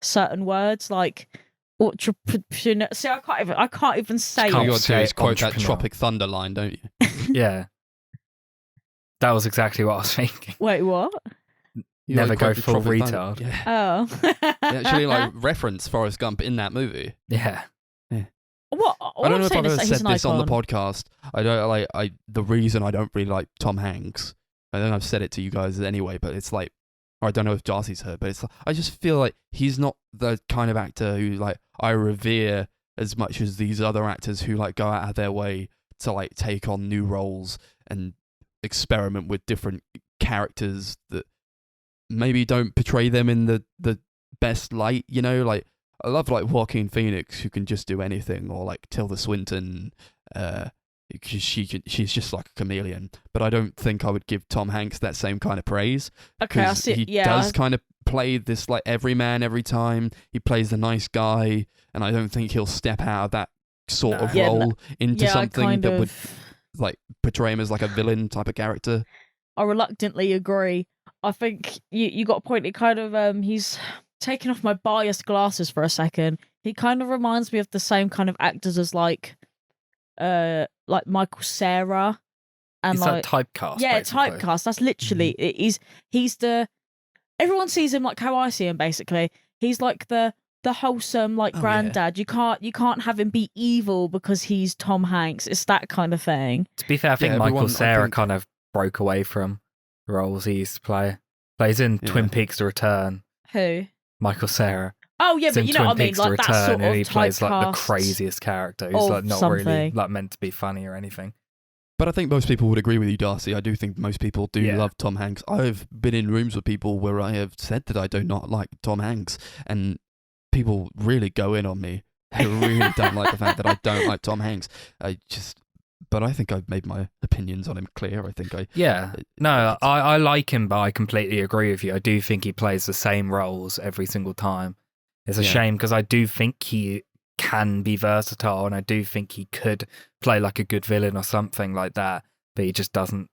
certain words, like entrepreneur. See, I can't even say Can't All it. you got to do say is quote that entrepreneur. Tropic Thunder line, don't you? Yeah. That was exactly what I was thinking. Wait, what? You Never like, go quote the full Tropic retard. Thunder. Yeah. Oh, They actually like reference Forrest Gump in that movie. Yeah. what? I don't know if I've ever said this on the icon. podcast. I don't the reason I don't really like Tom Hanks. I think I've said it to you guys anyway, but it's like, or I don't know if Darcy's heard, but it's like, I just feel like he's not the kind of actor who like I revere as much as these other actors who like go out of their way to like take on new roles and experiment with different characters that maybe don't portray them in the best light, you know, like I love like Joaquin Phoenix who can just do anything, or like Tilda Swinton, because she's just like a chameleon. But I don't think I would give Tom Hanks that same kind of praise, Okay, I because see. he Yeah, does kind of play this like everyman every time. He plays the nice guy, and I don't think he'll step out of that sort of Yeah, role into I something kind that of, would like portray him as like a villain type of character. I reluctantly agree. I think you got a point. It kind of he's taking off my biased glasses for a second. He kind of reminds me of the same kind of actors as like Michael Cera and He's like like typecast. yeah, basically. typecast. That's literally it. He's the everyone sees him like how I see him. Basically, he's like the wholesome like Oh, granddad. You can't have him be evil because he's Tom Hanks. It's that kind of thing. To be fair, I think Yeah, Michael everyone, I Cera think- kind of broke away from roles he used to play. Plays in Yeah. Twin Peaks: The Return. Who? Michael Cera. Oh yeah, He's but in you know Twin what I mean. Peaks: Like The that Return, sort of and he plays like the typecast craziest character. Who's of like not really something. like meant to be funny or anything. But I think most people would agree with you, Darcy. I do think most people do Yeah. love Tom Hanks. I've been in rooms with people where I have said that I do not like Tom Hanks, and people really go in on me. They really don't like the fact that I don't like Tom Hanks. But I think I've made my opinions on him clear. I think Yeah, no, I like him, but I completely agree with you. I do think he plays the same roles every single time. It's a Yeah. shame because I do think he can be versatile, and I do think he could play like a good villain or something like that, but he just doesn't.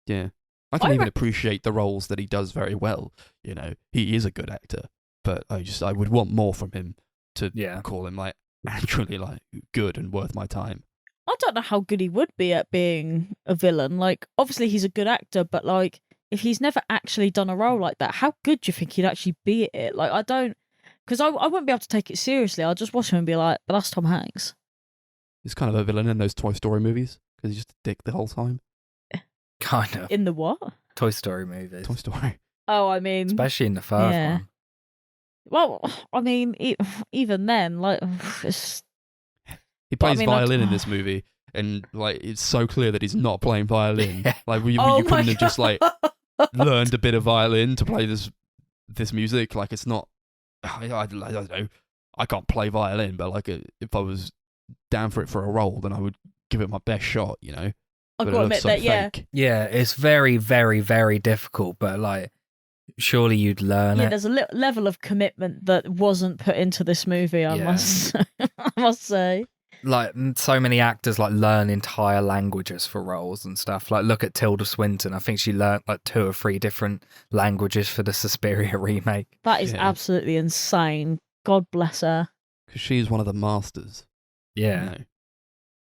Yeah. I can I even re- appreciate the roles that he does very well. You know, he is a good actor, but I would want more from him to Yeah. call him like actually like good and worth my time. I don't know how good he would be at being a villain. Like, obviously he's a good actor, but like, if he's never actually done a role like that, how good do you think he'd actually be at it? Like, I don't, because I wouldn't be able to take it seriously. I'll just watch him and be like, but that's Tom Hanks. He's kind of a villain in those Toy Story movies because he's just a dick the whole time. Kind of. In the what? Toy Story movies. Toy Story. Oh, I mean, Especially in the first Yeah. one. well, I mean, even then, like, it's, He But I plays mean, I- violin in this movie, and like it's so clear that he's not playing violin. Yeah. Like you oh my couldn't have just like God. learned a bit of violin to play this music. Like it's not. I don't know. I can't play violin, but like if I was down for it for a role, then I would give it my best shot. You know. I've But got to it admit looks so that, yeah. fake. Yeah, it's very, very, very difficult, but like, surely you'd learn Yeah, it. there's a level of commitment that wasn't put into this movie, I Yeah. must I must say. Like, so many actors like learn entire languages for roles and stuff. Like, look at Tilda Swinton. I think she learnt like 2 or 3 different languages for the Suspiria remake. That is Yeah. absolutely insane. God bless her. Because she's one of the masters. you Yeah. know.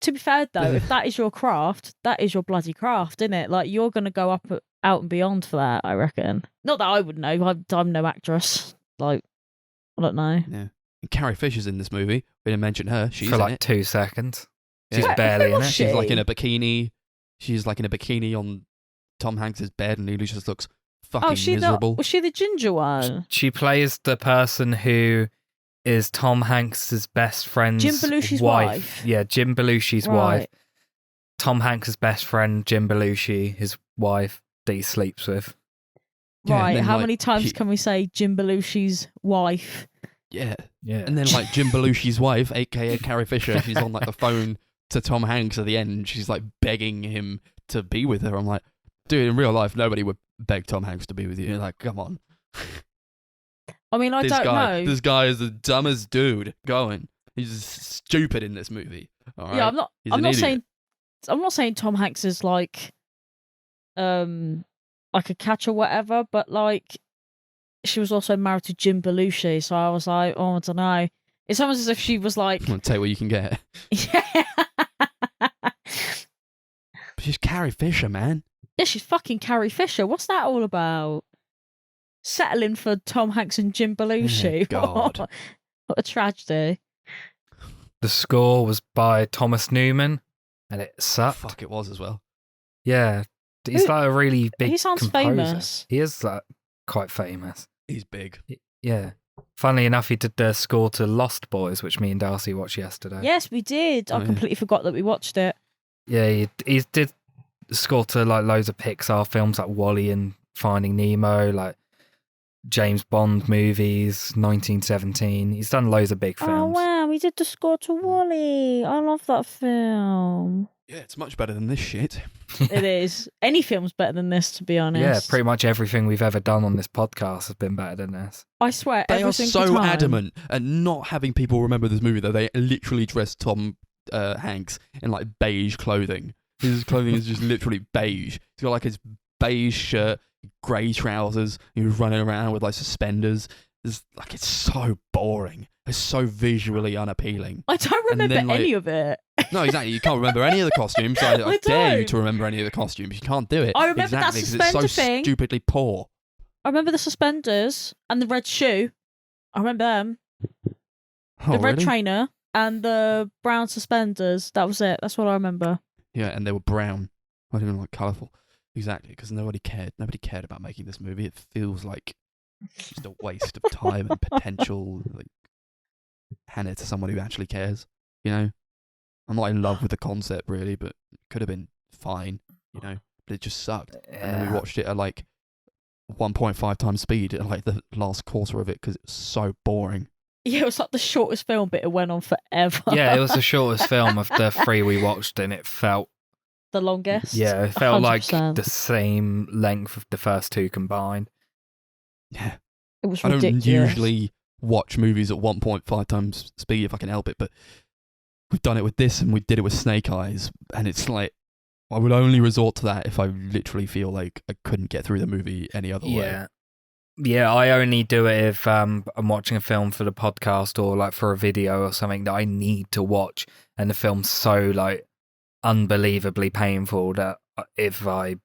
To be fair though, if that is your craft, that is your bloody craft, isn't it? Like you're gonna go out and beyond for that, I reckon. Not that I would know. I'm no actress. Like, I don't know. Yeah. And Carrie Fisher's in this movie. We didn't mention her. She's for in like it. 2 seconds. She's Yeah. barely in was it. she? She's like in a bikini. She's like in a bikini on Tom Hanks's bed, and he just looks fucking Oh, she miserable. was she the ginger one? She plays the person who is Tom Hanks's best friend's Jim Belushi's wife? Yeah, Jim Belushi's wife. Right. Tom Hanks's best friend, Jim Belushi, his wife that he sleeps with. Yeah, and Right. then, How like, many times she- can we say Jim Belushi's wife? Yeah. Yeah. And then like Jim Belushi's wife, aka Carrie Fisher, she's on like the phone to Tom Hanks at the end, and she's like begging him to be with her. I'm like, dude, in real life, nobody would beg Tom Hanks to be with you. Like, come on. I mean, I don't know. This guy is the dumbest dude going. He's stupid in this movie. All right. Yeah, I'm not. He's I'm an not idiot. saying. I'm not saying Tom Hanks is like a catch or whatever, but like she was also married to Jim Belushi, so I was like, oh, I don't know. It's almost as if she was like, I'm gonna take what you can get. yeah, But she's Carrie Fisher, man. yeah, she's fucking Carrie Fisher. What's that all about? Settling for Tom Hanks and Jim Belushi. God. What a tragedy. The score was by Thomas Newman, and it sucked. Fuck, it was as well. Yeah, he's Who- like a really big. he sounds composer. famous. He is like quite famous. He's big. Yeah. Funnily enough, he did the score to Lost Boys, which me and Darcy watched yesterday. Yes, we did. Oh, I yeah. completely forgot that we watched it. Yeah, he did score to like loads of Pixar films like Wall-E and Finding Nemo, like James Bond movies, 1917. He's done loads of big Oh films. wow, we did the score to Wall-E. I love that film. Yeah, it's much better than this shit. It is. Any film's better than this, to be honest. Yeah, pretty much everything we've ever done on this podcast has been better than this. I swear, They every are single so time. adamant at not having people remember this movie that they literally dressed Tom Hanks in like beige clothing. His clothing is just literally beige. He's got like his beige shirt, grey trousers. He was running around with like suspenders. It's so boring. It's so visually unappealing. I don't remember then, like- any of it. No, exactly. You can't remember any of the costumes. So I I dare you don't. to remember any of the costumes. You can't do it. I remember that exactly, 'cause it's so suspender thing. stupidly poor. I remember the suspenders and the red shoe. I remember them. Oh, The red really? trainer and the brown suspenders. That was it. That's what I remember. Yeah, and they were brown. Not even like colourful. Exactly, because nobody cared. Nobody cared about making this movie. It feels like just a waste of time and potential. Like, hand it to somebody who actually cares. You know, I'm not in love with the concept really, but it could have been fine. You know, but it just sucked. And then we watched it at like 1.5 times speed at like the last quarter of it because it was so boring. Yeah, it was like the shortest film, but it went on forever. Yeah, it was the shortest film of the three we watched, and it felt The longest. Yeah, it felt like 100%. the same length of the first two combined. Yeah, It was I don't ridiculous. usually watch movies at 1.5 times speed if I can help it, but we've done it with this and we did it with Snake Eyes, and it's like I would only resort to that if I literally feel like I couldn't get through the movie any other way. Yeah. Yeah, I only do it if I'm watching a film for the podcast or like for a video or something that I need to watch, and the film's so like unbelievably painful that if I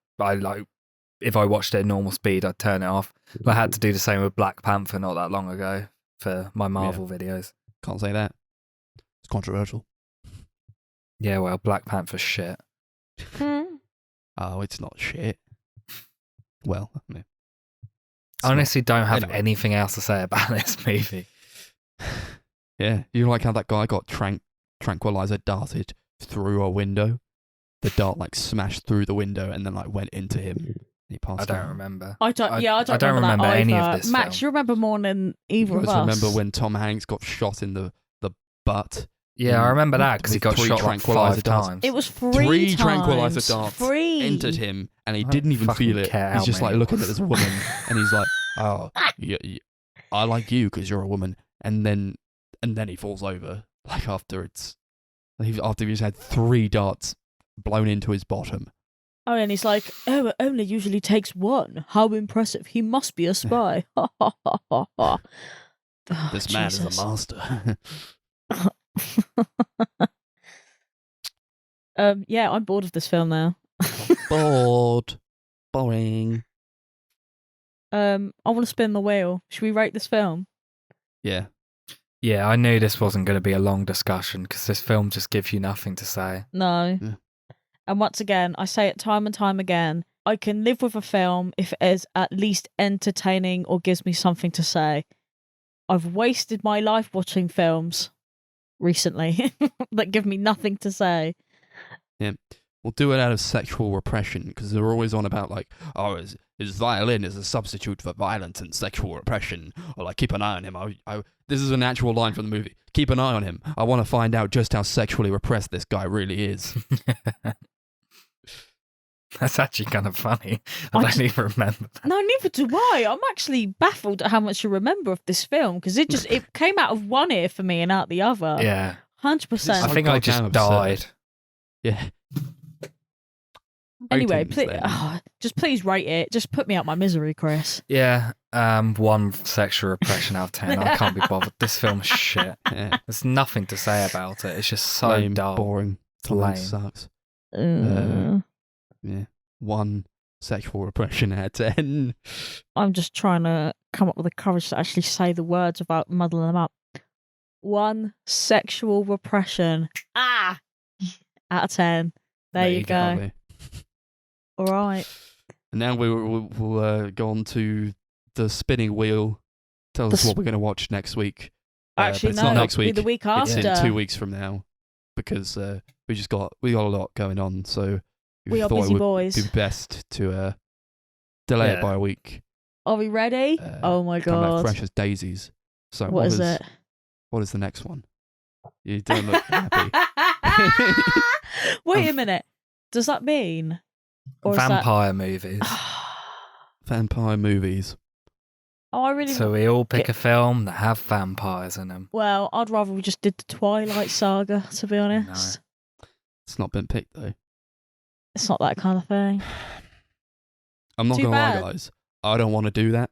watched it at normal speed, I'd turn it off. I had to do the same with Black Panther not that long ago for my Marvel videos. Can't say that. It's controversial. Yeah, well, Black Panther's shit. Hmm. Oh, it's not shit. Well, yeah. I honestly don't have Anyway. anything else to say about this movie. Yeah, you like how that guy got tranquilizer darted through a window? The dart like smashed through the window and then like went into him. And he passed I don't out. remember. I don't remember that any of either. this Max, film. you remember more than You either of guys us. remember when Tom Hanks got shot in the butt? Yeah, I remember that because he With got 3 shot like tranquilizer 5 darts. times. It was Three times. tranquilizer darts 3. entered him and he I didn't even fucking feel it. care He's how just like many. looking at this woman and he's like, oh, I like you because you're a woman. And then he falls over like after he's had 3 darts blown into his bottom. Oh, and he's like, oh, it only usually takes 1. How impressive. He must be a spy. Ha, ha, ha, ha, ha. Oh, This man Jesus. is a master. Yeah, I'm bored of this film now. Bored. Boring. I want to spin the wheel. Should we rate this film? Yeah. Yeah, I knew this wasn't going to be a long discussion because this film just gives you nothing to say. No. Yeah. And once again, I say it time and time again, I can live with a film if it is at least entertaining or gives me something to say. I've wasted my life watching films recently that give me nothing to say. Yeah. We'll do it out of sexual repression because they're always on about like, oh, his violin is a substitute for violence and sexual repression. Or like, keep an eye on him. This is an actual line from the movie. Keep an eye on him. I want to find out just how sexually repressed this guy really is. That's actually kind of funny. I I don't just- even remember that. No, neither do I. I'm actually baffled at how much you remember of this film because it came out of one ear for me and out the other. Yeah. 100%. I think I goddamn just absurd. died. Yeah. Anyway, Ratings then. just please rate it. Just put me out my misery, Chris. Yeah, 1 sexual repression out of 10. I can't be bothered. This film's shit. Yeah. There's nothing to say about it. It's just so Lame, dull. boring. Tom Hanks Lame. sucks. Uh, Yeah. 1 sexual repression out of 10. I'm just trying to come up with the courage to actually say the words without muddling them up. 1 sexual repression. Out of 10. There you go. Lovely. All right. And now we'll go on to the spinning wheel. Tell us The what we're going to watch next week. But Actually, it's no. not It'll next be week. the week It's after. in 2 weeks from now because we got a lot going on. So We are thought busy it would boys. be best to delay it Yeah. by a week. Are we ready? Oh my Come back god. fresh as daisies. So What is it? What is the next one? You don't look happy. Wait a minute. Does that mean? Or is that... Vampire movies. Vampire movies. Oh, I really... So we all pick a film that have vampires in them. Well, I'd rather we just did the Twilight Saga, to be honest. It's not been picked though. It's not that kind of thing. I'm not Too gonna lie, bad. guys. I don't want to do that.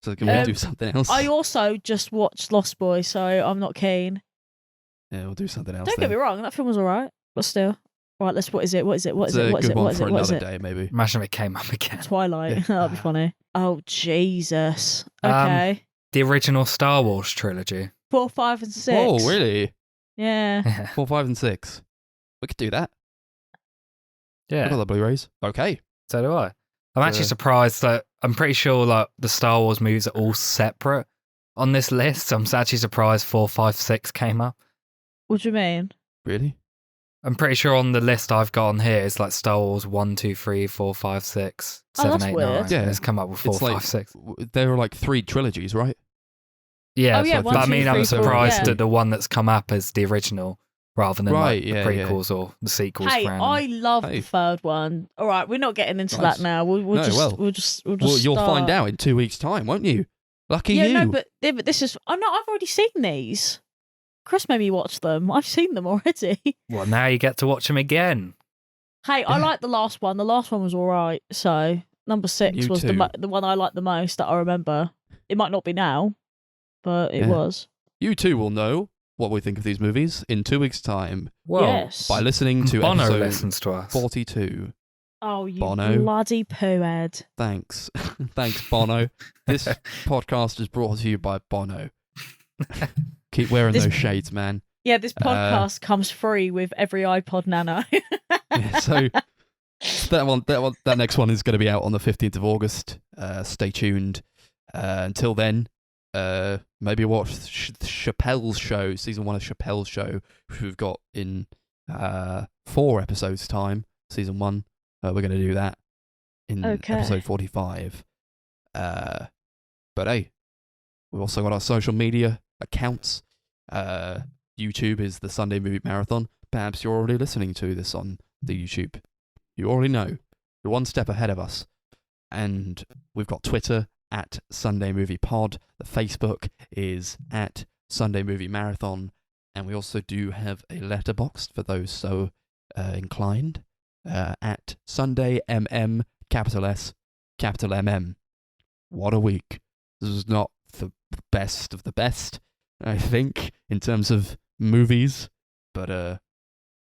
So can we do something else? I also just watched Lost Boy, so I'm not keen. Yeah, we'll do something else. Don't get me wrong, that film was alright, but still. Right, what is it? What is it? What is It's it? a What is good it? one What is for it? What is another it? day, maybe. Imagine if it came up again. Twilight. Yeah. That'd be funny. Oh, Jesus. Okay. The original Star Wars trilogy. 4, 5, and 6. Oh, really? Yeah. 4, 5, and 6. We could do that. I got Yeah, the Blu-rays. Okay. so do I. I'm actually surprised that I'm pretty sure like the Star Wars movies are all separate on this list. I'm actually surprised 4, 5, 6 came up. What do you mean? Really? I'm pretty sure on the list I've got on here it's like Star Wars 1, 2, 3, 4, 5, 6, Oh, 7, that's 8, weird. 9. Yeah. It's come up with 4, It's 5, like 6. there were like 3 trilogies, right? Yeah, Oh, yeah, like one, but I two, mean, three, I'm four, surprised yeah. that the one that's come up is the original rather than Right, like yeah, the yeah. prequels or the sequels. Hey, random. I love Hey. the third one. All right, we're not getting into Nice. that now. We'll No, just well. we'll just Well, start. you'll find out in 2 weeks' time, won't you? Lucky Yeah, you. no, but this is. Oh no, I've already seen these. Chris made me watch them. I've seen them already. Well, now you get to watch them again. Hey, I Yeah. like the last one. The last one was all right. So number 6 You was too. the one I liked the most that I remember. It might not be now, but it Yeah. was. You too will know what we think of these movies in 2 weeks' time Well, Yes. by listening to Bono episode listens to us. 42. Oh, you Bono. bloody poohead. Thanks. Thanks, Bono. This podcast is brought to you by Bono. Keep wearing This- those shades, man. Yeah, this podcast comes free with every iPod Nano. Yeah, so that next one is going to be out on the 15th of August. Stay tuned. Until then, maybe watch Chappelle's show, season 1 of Chappelle's show, which we've got in 4 episodes time. Season 1, we're going to do that in Okay. episode 45. But hey, we've also got our social media accounts. YouTube is the Sunday Movie Marathon. Perhaps you're already listening to this on the YouTube. You already know. You're one step ahead of us. And we've got Twitter at Sunday Movie Pod. The Facebook is at Sunday Movie Marathon. And we also do have a letterboxd for those so inclined at Sunday MM, capital S, capital MM. What a week. This is not the best of the best, I think, in terms of movies, but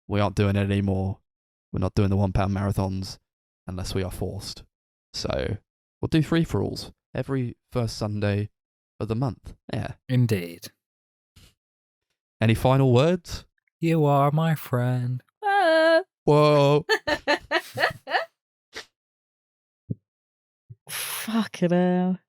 we aren't doing it anymore. We're not doing the £1 marathons unless we are forced. So we'll do free-for-alls every first Sunday of the month. Yeah. Indeed. Any final words? You are my friend. Whoa. Fucking hell.